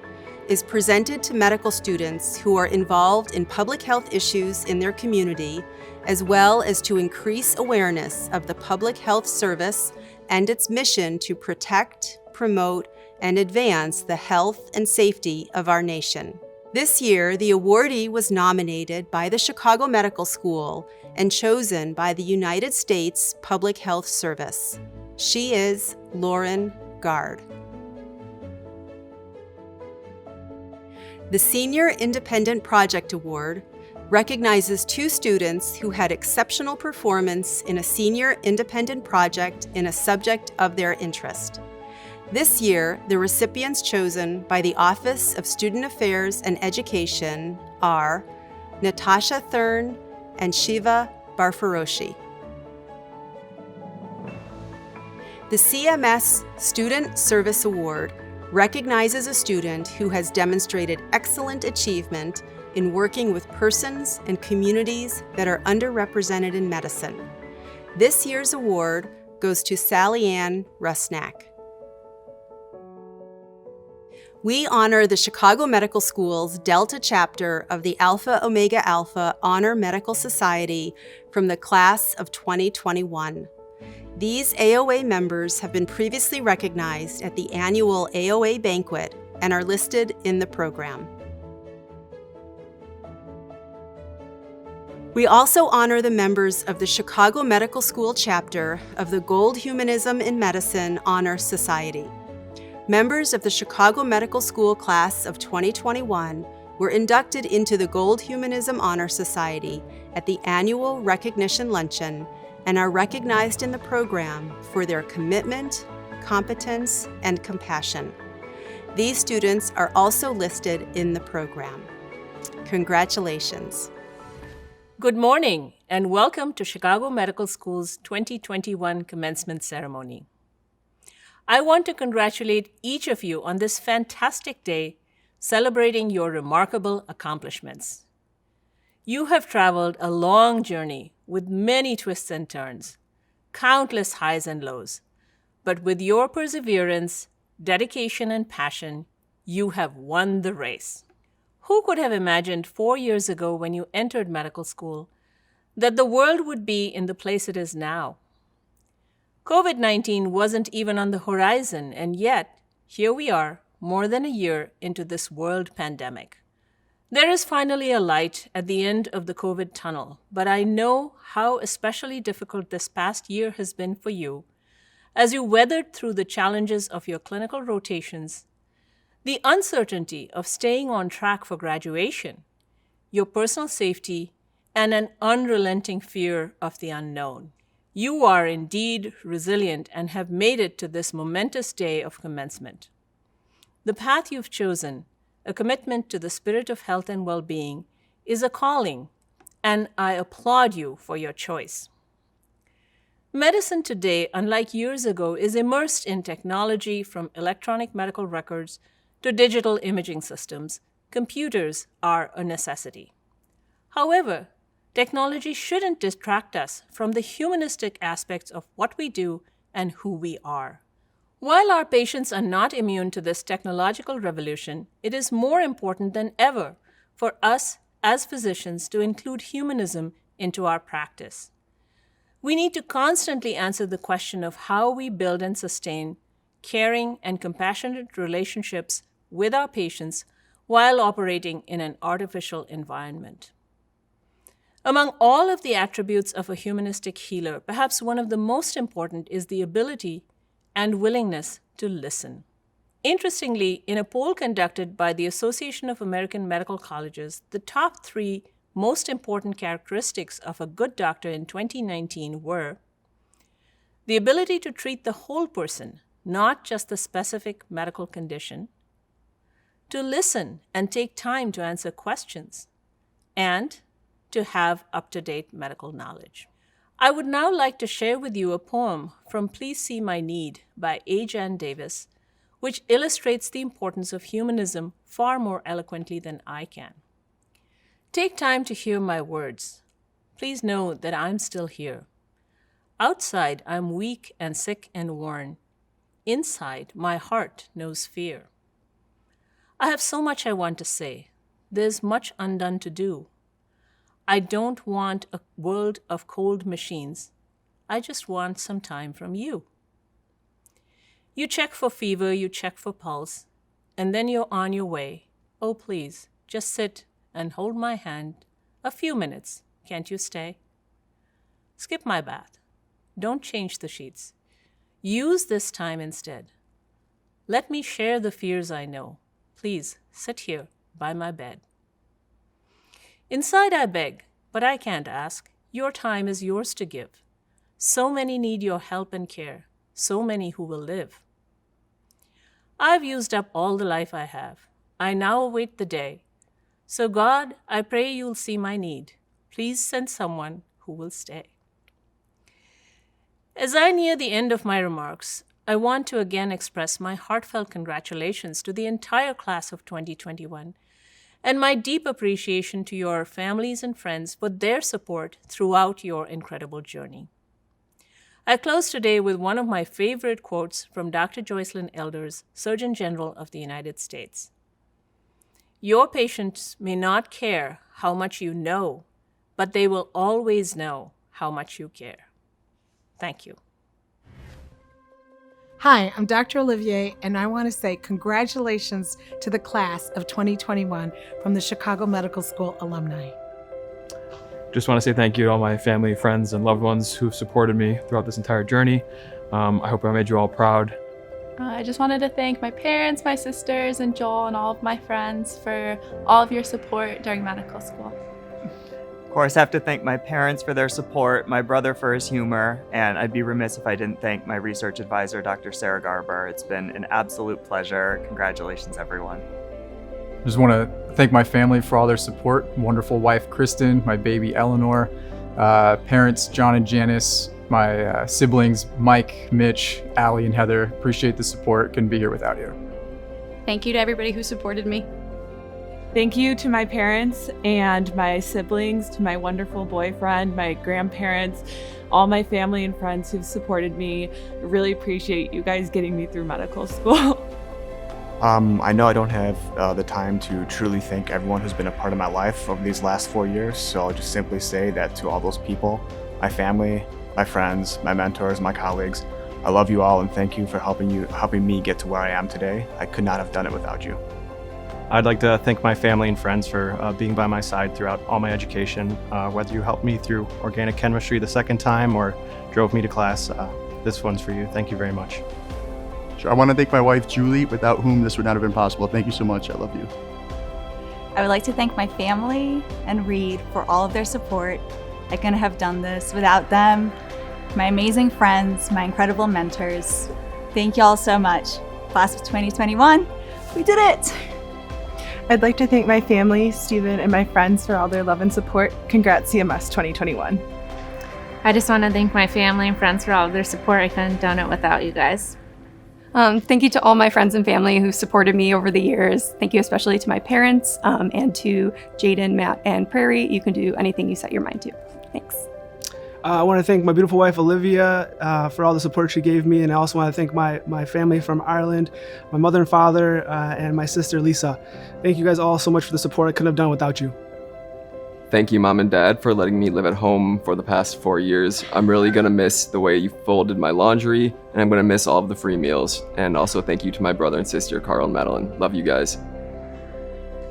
is presented to medical students who are involved in public health issues in their community, as well as to increase awareness of the public health service and its mission to protect, promote, and advance the health and safety of our nation. This year, the awardee was nominated by the Chicago Medical School and chosen by the United States Public Health Service. She is Lauren Gard. The Senior Independent Project Award recognizes 2 students who had exceptional performance in a senior independent project in a subject of their interest. This year, the recipients chosen by the Office of Student Affairs and Education are Natasha Thurn and Shiva Barfaroshi. The CMS Student Service Award recognizes a student who has demonstrated excellent achievement in working with persons and communities that are underrepresented in medicine. This year's award goes to Sally Ann Rusnak. We honor the Chicago Medical School's Delta chapter of the Alpha Omega Alpha Honor Medical Society from the class of 2021. These AOA members have been previously recognized at the annual AOA banquet and are listed in the program. We also honor the members of the Chicago Medical School chapter of the Gold Humanism in Medicine Honor Society. Members of the Chicago Medical School class of 2021 were inducted into the Gold Humanism Honor Society at the annual recognition luncheon and are recognized in the program for their commitment, competence, and compassion. These students are also listed in the program. Congratulations. Good morning and welcome to Chicago Medical School's 2021 commencement ceremony. I want to congratulate each of you on this fantastic day celebrating your remarkable accomplishments. You have traveled a long journey with many twists and turns, countless highs and lows, but with your perseverance, dedication, and passion, you have won the race. Who could have imagined 4 years ago when you entered medical school that the world would be in the place it is now? COVID-19 wasn't even on the horizon, and yet, here we are, more than a year into this world pandemic. There is finally a light at the end of the COVID tunnel, but I know how especially difficult this past year has been for you as you weathered through the challenges of your clinical rotations, the uncertainty of staying on track for graduation, your personal safety, and an unrelenting fear of the unknown. You are indeed resilient and have made it to this momentous day of commencement. The path you've chosen, a commitment to the spirit of health and well-being, is a calling, and I applaud you for your choice. Medicine today, unlike years ago, is immersed in technology from electronic medical records to digital imaging systems. Computers are a necessity. However, technology shouldn't distract us from the humanistic aspects of what we do and who we are. While our patients are not immune to this technological revolution, it is more important than ever for us as physicians to include humanism into our practice. We need to constantly answer the question of how we build and sustain caring and compassionate relationships with our patients while operating in an artificial environment. Among all of the attributes of a humanistic healer, perhaps one of the most important is the ability and willingness to listen. Interestingly, in a poll conducted by the Association of American Medical Colleges, the top 3 most important characteristics of a good doctor in 2019 were the ability to treat the whole person, not just the specific medical condition, to listen and take time to answer questions, and to have up-to-date medical knowledge. I would now like to share with you a poem from Please See My Need by A. Jan Davis, which illustrates the importance of humanism far more eloquently than I can. Take time to hear my words. Please know that I'm still here. Outside, I'm weak and sick and worn. Inside, my heart knows fear. I have so much I want to say. There's much undone to do. I don't want a world of cold machines. I just want some time from you. You check for fever, you check for pulse, and then you're on your way. Oh, please, just sit and hold my hand a few minutes. Can't you stay? Skip my bath. Don't change the sheets. Use this time instead. Let me share the fears I know. Please sit here by my bed. Inside I beg, but I can't ask. Your time is yours to give. So many need your help and care, so many who will live. I've used up all the life I have. I now await the day. So God, I pray you'll see my need. Please send someone who will stay. As I near the end of my remarks, I want to again express my heartfelt congratulations to the entire class of 2021 and my deep appreciation to your families and friends for their support throughout your incredible journey. I close today with one of my favorite quotes from Dr. Joycelyn Elders, Surgeon General of the United States. Your patients may not care how much you know, but they will always know how much you care. Thank you. Hi, I'm Dr. Olivier, and I want to say congratulations to the class of 2021 from the Chicago Medical School alumni. Just want to say thank you to all my family, friends, and loved ones who've supported me throughout this entire journey. I hope I made you all proud. I just wanted to thank my parents, my sisters, and Joel, and all of my friends for all of your support during medical school. course, have to thank my parents for their support, my brother for his humor, and I'd be remiss if I didn't thank my research advisor, Dr. Sarah Garber. It's been an absolute pleasure. Congratulations, everyone. I just want to thank my family for all their support. Wonderful wife, Kristen, my baby, Eleanor, parents, John and Janice, my siblings, Mike, Mitch, Allie, and Heather. Appreciate the support. Couldn't be here without you. Thank you to everybody who supported me. Thank you to my parents and my siblings, to my wonderful boyfriend, my grandparents, all my family and friends who've supported me. I really appreciate you guys getting me through medical school. I know I don't have the time to truly thank everyone who's been a part of my life over these last 4 years, so I'll just simply say that to all those people, my family, my friends, my mentors, my colleagues, I love you all and thank you for helping me get to where I am today. I could not have done it without you. I'd like to thank my family and friends for being by my side throughout all my education. Whether you helped me through organic chemistry the second time or drove me to class, this one's for you. Thank you very much. Sure. I want to thank my wife, Julie, without whom this would not have been possible. Thank you so much. I love you. I would like to thank my family and Reed for all of their support. I couldn't have done this without them. My amazing friends, my incredible mentors. Thank you all so much. Class of 2021, we did it! I'd like to thank my family, Stephen, and my friends for all their love and support. Congrats, CMS 2021. I just want to thank my family and friends for all of their support. I couldn't have done it without you guys. Thank you to all my friends and family who supported me over the years. Thank you especially to my parents and to Jaden, Matt, and Prairie. You can do anything you set your mind to. Thanks. I want to thank my beautiful wife, Olivia, for all the support she gave me. And I also want to thank my family from Ireland, my mother and father, and my sister, Lisa. Thank you guys all so much for the support. I couldn't have done without you. Thank you, Mom and Dad, for letting me live at home for the past 4 years. I'm really going to miss the way you folded my laundry, and I'm going to miss all of the free meals. And also thank you to my brother and sister, Carl and Madeline. Love you guys.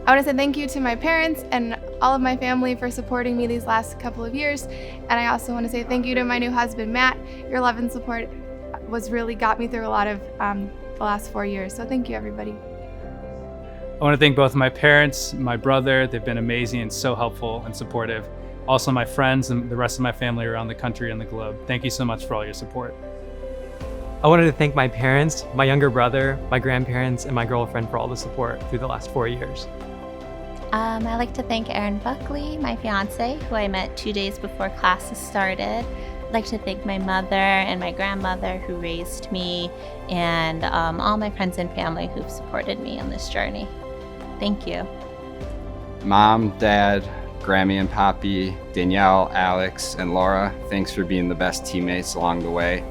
I want to say thank you to my parents and all of my family for supporting me these last couple of years. And I also want to say thank you to my new husband, Matt. Your love and support really got me through a lot of the last 4 years. So thank you, everybody. I want to thank both my parents, my brother. They've been amazing and so helpful and supportive. Also my friends and the rest of my family around the country and the globe. Thank you so much for all your support. I wanted to thank my parents, my younger brother, my grandparents, and my girlfriend for all the support through the last 4 years. I'd like to thank Aaron Buckley, my fiance, who I met 2 days before classes started. I'd like to thank my mother and my grandmother who raised me, and all my friends and family who've supported me on this journey. Thank you. Mom, Dad, Grammy and Poppy, Danielle, Alex, and Laura, thanks for being the best teammates along the way.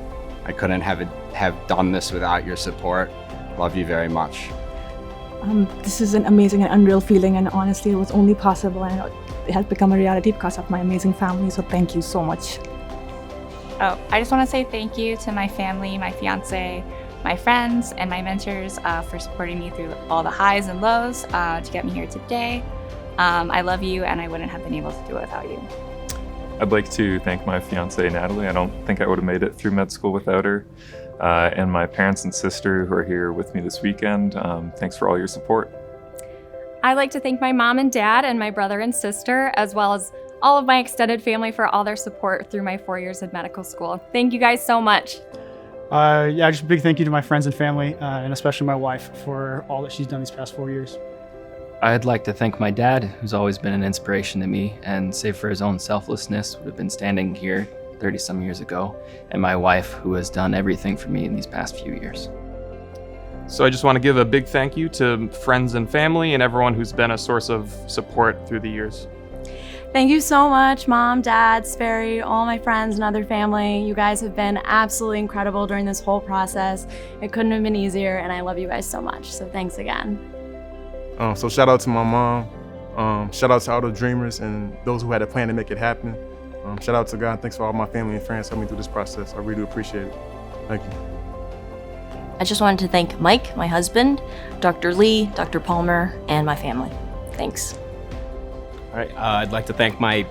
I couldn't have done this without your support. Love you very much. This is an amazing and unreal feeling, and honestly it was only possible and it has become a reality because of my amazing family, so thank you so much. Oh, I just want to say thank you to my family, my fiance, my friends, and my mentors for supporting me through all the highs and lows to get me here today. I love you, and I wouldn't have been able to do it without you. I'd like to thank my fiance, Natalie. I don't think I would have made it through med school without her. And my parents and sister who are here with me this weekend. Thanks for all your support. I'd like to thank my mom and dad and my brother and sister, as well as all of my extended family for all their support through my 4 years of medical school. Thank you guys so much. Just a big thank you to my friends and family, and especially my wife for all that she's done these past 4 years. I'd like to thank my dad, who's always been an inspiration to me, and save for his own selflessness, would have been standing here 30-some years ago, and my wife, who has done everything for me in these past few years. So I just want to give a big thank you to friends and family and everyone who's been a source of support through the years. Thank you so much, Mom, Dad, Sperry, all my friends and other family. You guys have been absolutely incredible during this whole process. It couldn't have been easier, and I love you guys so much, so thanks again. So shout out to my mom. Shout out to all the dreamers and those who had a plan to make it happen. Shout out to God. Thanks for all my family and friends helping me through this process. I really do appreciate it. Thank you. I just wanted to thank Mike, my husband, Dr. Lee, Dr. Palmer, and my family. Thanks. All right, I'd like to thank my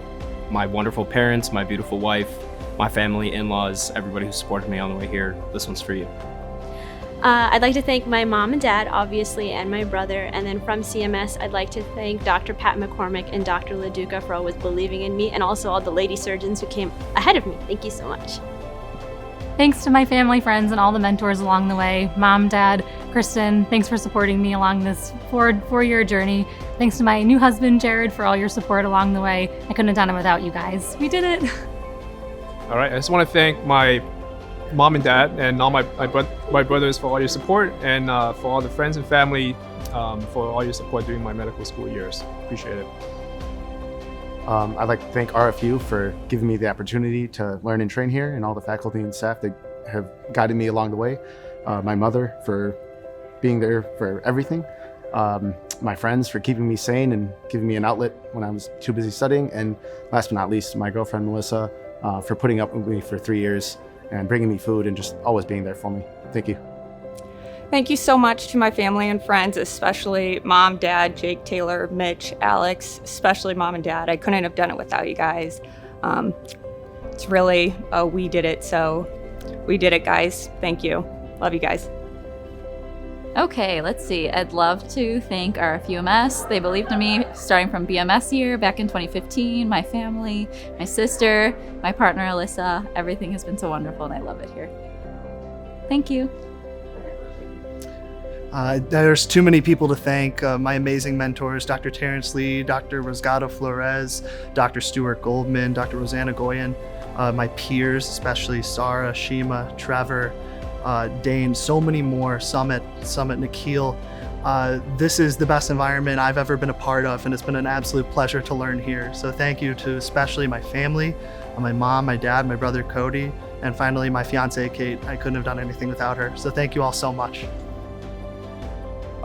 wonderful parents, my beautiful wife, my family, in-laws, everybody who supported me on the way here. This one's for you. I'd like to thank my mom and dad, obviously, and my brother. And then from CMS, I'd like to thank Dr. Pat McCormick and Dr. LaDuca for always believing in me, and also all the lady surgeons who came ahead of me. Thank you so much. Thanks to my family, friends, and all the mentors along the way. Mom, Dad, Kristen, thanks for supporting me along this four-year journey. Thanks to my new husband, Jared, for all your support along the way. I couldn't have done it without you guys. We did it. All right, I just want to thank my mom and dad and all my brothers for all your support, and for all the friends and family for all your support during my medical school years. Appreciate it. I'd like to thank RFU for giving me the opportunity to learn and train here, and all the faculty and staff that have guided me along the way. My mother for being there for everything. My friends for keeping me sane and giving me an outlet when I was too busy studying. And last but not least, my girlfriend, Melissa, for putting up with me for 3 years and bringing me food and just always being there for me. Thank you. Thank you so much to my family and friends, especially Mom, Dad, Jake, Taylor, Mitch, Alex, especially Mom and Dad. I couldn't have done it without you guys. It's really we did it, so we did it, guys. Thank you. Love you guys. Okay, let's see. I'd love to thank our FUMS. They believed in me starting from BMS year back in 2015, my family, my sister, my partner, Alyssa. Everything has been so wonderful and I love it here. Thank you. There's too many people to thank. My amazing mentors, Dr. Terrence Lee, Dr. Rosgado Flores, Dr. Stuart Goldman, Dr. Rosanna Goyen, my peers, especially Sarah, Shima, Trevor, Dane, so many more, Summit, Nikhil. This is the best environment I've ever been a part of, and it's been an absolute pleasure to learn here. So thank you to especially my family, my mom, my dad, my brother Cody, and finally my fiance Kate. I couldn't have done anything without her. So thank you all so much.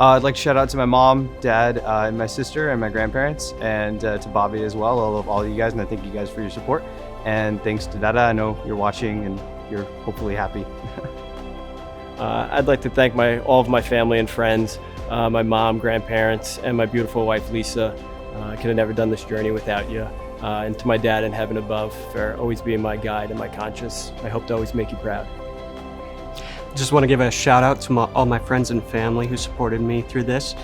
I'd like to shout out to my mom, dad, and my sister and my grandparents, and to Bobby as well. I love all of you guys, and I thank you guys for your support. And thanks to Dada. I know you're watching and you're hopefully happy. I'd like to thank all of my family and friends, my mom, grandparents, and my beautiful wife, Lisa. I could have never done this journey without you. And to my dad in heaven above for always being my guide and my conscience. I hope to always make you proud. Just want to give a shout out to all my friends and family who supported me through this,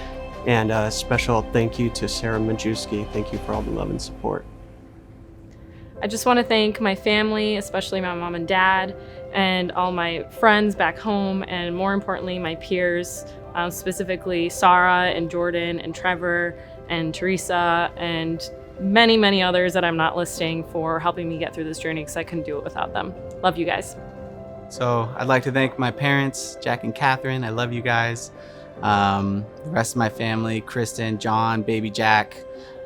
and a special thank you to Sarah Majewski. Thank you for all the love and support. I just want to thank my family, especially my mom and dad, and all my friends back home, and more importantly, my peers, specifically Sarah and Jordan and Trevor and Teresa and many, many others that I'm not listing for helping me get through this journey because I couldn't do it without them. Love you guys. So I'd like to thank my parents, Jack and Catherine. I love you guys. The rest of my family, Kristen, John, baby Jack.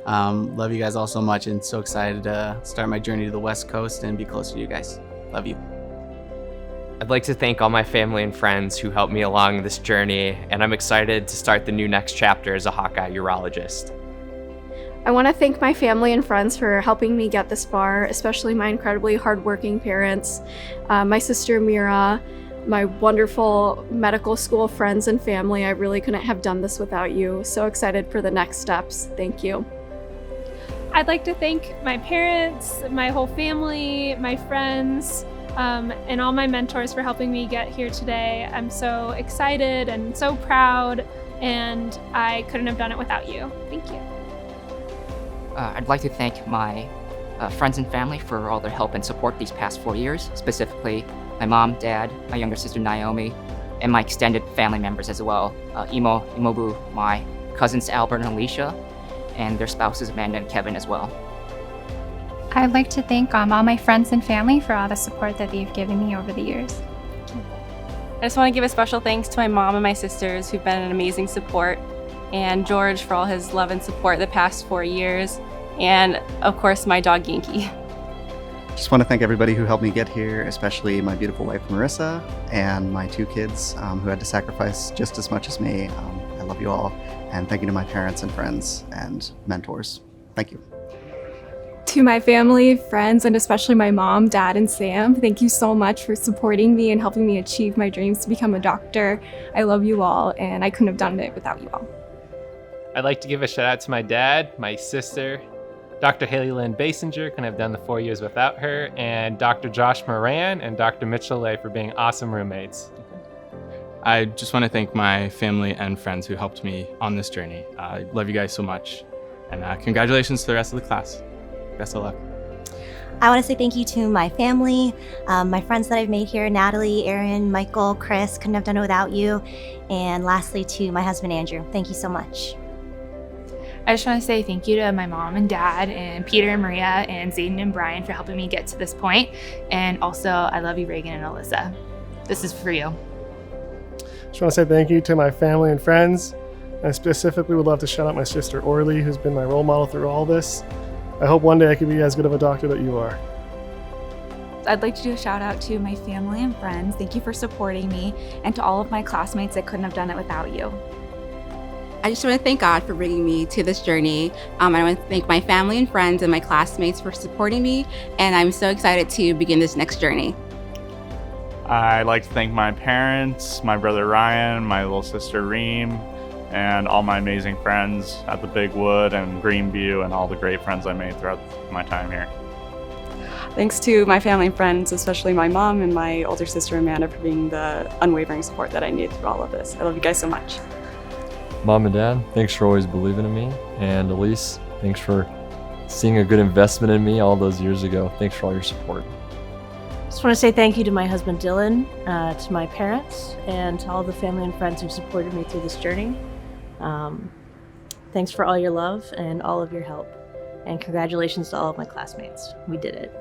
Love you guys all so much and so excited to start my journey to the West Coast and be closer to you guys. Love you. I'd like to thank all my family and friends who helped me along this journey, and I'm excited to start the new next chapter as a Hawkeye urologist. I want to thank my family and friends for helping me get this far, especially my incredibly hardworking parents, my sister Mira, my wonderful medical school friends and family. I really couldn't have done this without you. So excited for the next steps. Thank you. I'd like to thank my parents, my whole family, my friends, and all my mentors for helping me get here today. I'm so excited and so proud, and I couldn't have done it without you. Thank you. I'd like to thank my friends and family for all their help and support these past 4 years, specifically my mom, dad, my younger sister Naomi, and my extended family members as well, Imobu, my cousins Albert and Alicia, and their spouses Amanda and Kevin as well. I'd like to thank all my friends and family for all the support that they've given me over the years. I just want to give a special thanks to my mom and my sisters who've been an amazing support, and George for all his love and support the past 4 years, and of course my dog Genki. Just want to thank everybody who helped me get here, especially my beautiful wife Marissa and my 2 kids who had to sacrifice just as much as me. I love you all, and thank you to my parents and friends and mentors. Thank you. To my family, friends, and especially my mom, dad, and Sam, thank you so much for supporting me and helping me achieve my dreams to become a doctor. I love you all, and I couldn't have done it without you all. I'd like to give a shout out to my dad, my sister, Dr. Haley Lynn Basinger, couldn't have done the 4 years without her, and Dr. Josh Moran and Dr. Mitchell Lay for being awesome roommates. I just want to thank my family and friends who helped me on this journey. I love you guys so much. And congratulations to the rest of the class. Best of luck. I want to say thank you to my family, my friends that I've made here, Natalie, Aaron, Michael, Chris, couldn't have done it without you. And lastly, to my husband, Andrew. Thank you so much. I just want to say thank you to my mom and dad and Peter and Maria and Zayden and Brian for helping me get to this point. And also, I love you, Reagan and Alyssa. This is for you. Just want to say thank you to my family and friends. I specifically would love to shout out my sister Orly, who's been my role model through all this. I hope one day I can be as good of a doctor that you are. I'd like to do a shout out to my family and friends. Thank you for supporting me, and to all of my classmates. I couldn't have done it without you. I just want to thank God for bringing me to this journey. I want to thank my family and friends and my classmates for supporting me, and I'm so excited to begin this next journey. I'd like to thank my parents, my brother Ryan, my little sister Reem, and all my amazing friends at the Big Wood and Greenview, and all the great friends I made throughout my time here. Thanks to my family and friends, especially my mom and my older sister Amanda, for being the unwavering support that I needed through all of this. I love you guys so much. Mom and Dad, thanks for always believing in me. And Elise, thanks for seeing a good investment in me all those years ago. Thanks for all your support. Just want to say thank you to my husband Dylan, to my parents, and to all the family and friends who supported me through this journey. Thanks for all your love and all of your help. And congratulations to all of my classmates. We did it.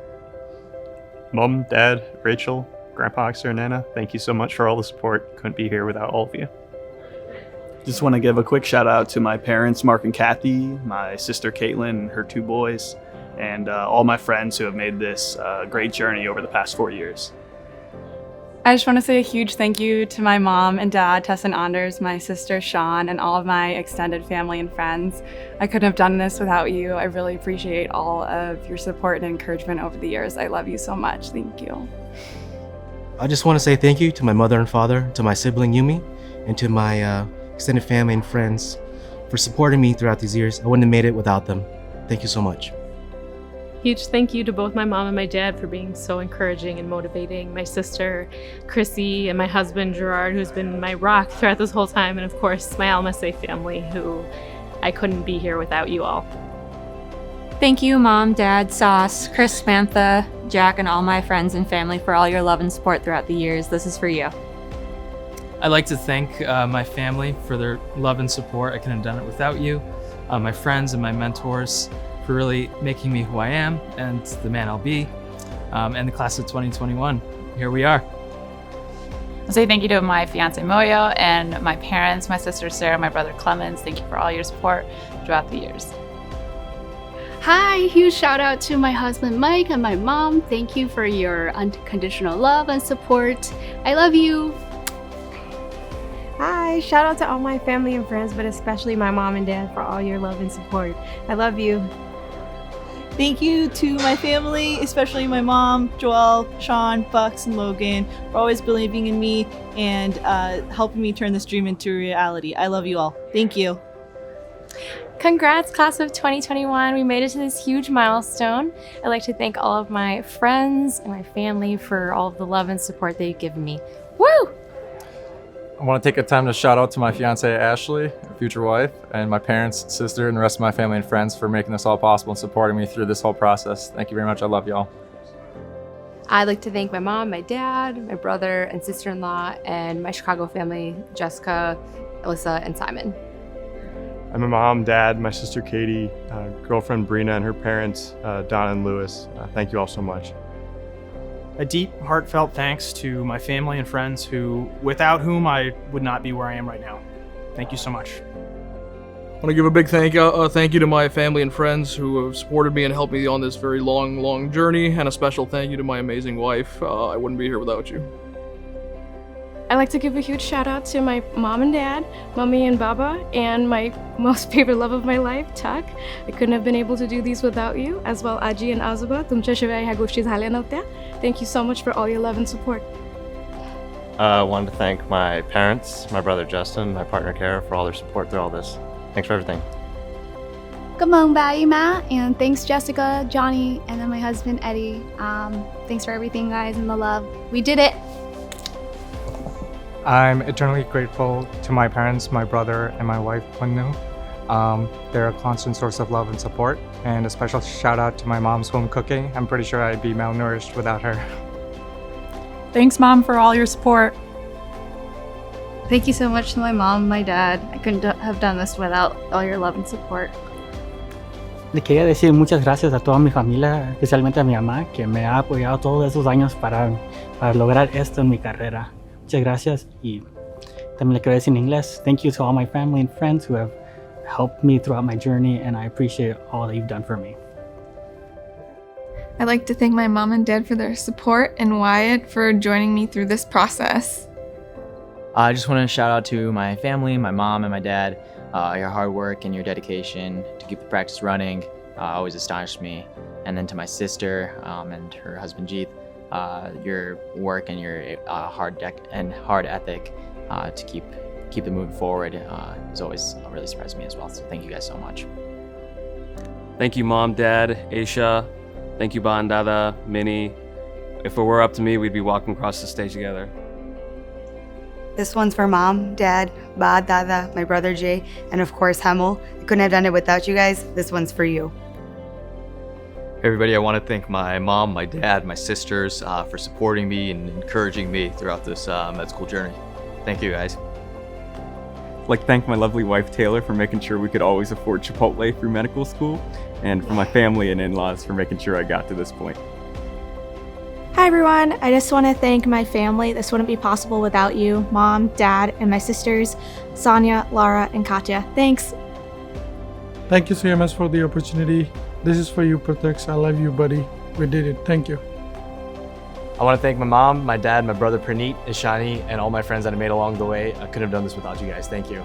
Mom, Dad, Rachel, Grandpa Oxer, and Nana, thank you so much for all the support. Couldn't be here without all of you. Just want to give a quick shout out to my parents, Mark and Kathy, my sister Caitlin and her 2 boys, and all my friends who have made this great journey over the past 4 years. I just want to say a huge thank you to my mom and dad, Tess and Anders, my sister Sean, and all of my extended family and friends. I couldn't have done this without you. I really appreciate all of your support and encouragement over the years. I love you so much. Thank you. I just want to say thank you to my mother and father, to my sibling Yumi, and to my extended family and friends for supporting me throughout these years. I wouldn't have made it without them. Thank you so much. Huge thank you to both my mom and my dad for being so encouraging and motivating. My sister Chrissy and my husband Gerard, who's been my rock throughout this whole time, and of course my Alma Say family, who I couldn't be here without you all. Thank you, Mom, Dad, Sauce, Chris, Samantha, Jack, and all my friends and family for all your love and support throughout the years. This is for you. I'd like to thank my family for their love and support. I couldn't have done it without you. My friends and my mentors for really making me who I am and the man I'll be. And the class of 2021. Here we are. I'll say thank you to my fiance Moyo and my parents, my sister Sarah, my brother Clemens. Thank you for all your support throughout the years. Hi, huge shout out to my husband Mike and my mom. Thank you for your unconditional love and support. I love you. Hi, shout out to all my family and friends, but especially my mom and dad for all your love and support. I love you. Thank you to my family, especially my mom, Joelle, Sean, Bucks, and Logan, for always believing in me and helping me turn this dream into reality. I love you all. Thank you. Congrats, class of 2021. We made it to this huge milestone. I'd like to thank all of my friends and my family for all of the love and support they've given me. Woo! I want to take a time to shout out to my fiance Ashley, future wife, and my parents, sister, and the rest of my family and friends for making this all possible and supporting me through this whole process. Thank you very much. I love y'all. I'd like to thank my mom, my dad, my brother and sister-in-law, and my Chicago family, Jessica, Alyssa, and Simon. I'm my mom, dad, my sister Katie, girlfriend Brina, and her parents, Donna and Lewis. Thank you all so much. A deep, heartfelt thanks to my family and friends without whom I would not be where I am right now. Thank you so much. I want to give a big thank you to my family and friends who have supported me and helped me on this very long journey, and a special thank you to my amazing wife. I wouldn't be here without you. I'd like to give a huge shout out to my mom and dad, Mommy and Baba, and my most favorite love of my life, Tuck. I couldn't have been able to do these without you, as well Aji and Azuba. तुमच्याशिवाय ह्या गोष्टी झाल्या नव्हत्या. Thank you so much for all your love and support. I wanted to thank my parents, my brother Justin, my partner Kara for all their support through all this. Thanks for everything. Good morning, Matt, and thanks Jessica, Johnny, and then my husband Eddie. Thanks for everything, guys, and the love. We did it. I'm eternally grateful to my parents, my brother, and my wife, Punnu. They're a constant source of love and support. And a special shout out to my mom's home cooking. I'm pretty sure I'd be malnourished without her. Thanks, Mom, for all your support. Thank you so much to my mom, my dad. I couldn't have done this without all your love and support. Le quería decir muchas gracias a toda mi familia, especialmente a mi mamá, que me ha apoyado todos esos años para lograr esto en mi carrera. Muchas gracias, y también le quiero decir en inglés, thank you to all my family and friends who have helped me throughout my journey, and I appreciate all that you've done for me. I'd like to thank my mom and dad for their support and Wyatt for joining me through this process. I just want to shout out to my family, my mom and my dad. Your hard work and your dedication to keep the practice running always astonished me. And then to my sister and her husband Jeet, your work and your hard ethic to keep it moving forward has always really surprised me as well. So thank you guys so much. Thank you, Mom, Dad, Aisha. Thank you, Ba and Dada, Minnie. If it were up to me, we'd be walking across the stage together. This one's for Mom, Dad, Ba, Dada, my brother Jay, and of course Hamel. I couldn't have done it without you guys. This one's for you. Hey everybody, I want to thank my mom, my dad, my sisters for supporting me and encouraging me throughout this med school journey. Thank you guys. I'd like to thank my lovely wife Taylor for making sure we could always afford Chipotle through medical school, and for my family and in-laws for making sure I got to this point. Hi everyone, I just want to thank my family. This wouldn't be possible without you, Mom, Dad, and my sisters, Sonia, Lara, and Katya. Thanks. Thank you, CMS, for the opportunity. This is for you, Pratex. I love you, buddy. We did it. Thank you. I want to thank my mom, my dad, my brother Praneet, Ishani, and all my friends that I made along the way. I couldn't have done this without you guys. Thank you.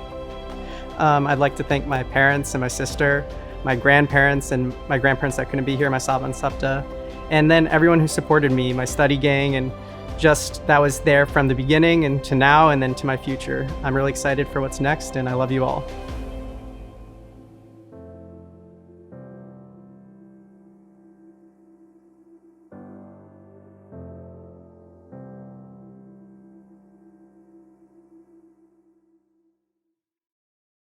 I'd like to thank my parents and my sister, my grandparents and my grandparents that couldn't be here, my Saba and Sapta, and then everyone who supported me, my study gang, and just that was there from the beginning and to now and then to my future. I'm really excited for what's next, and I love you all.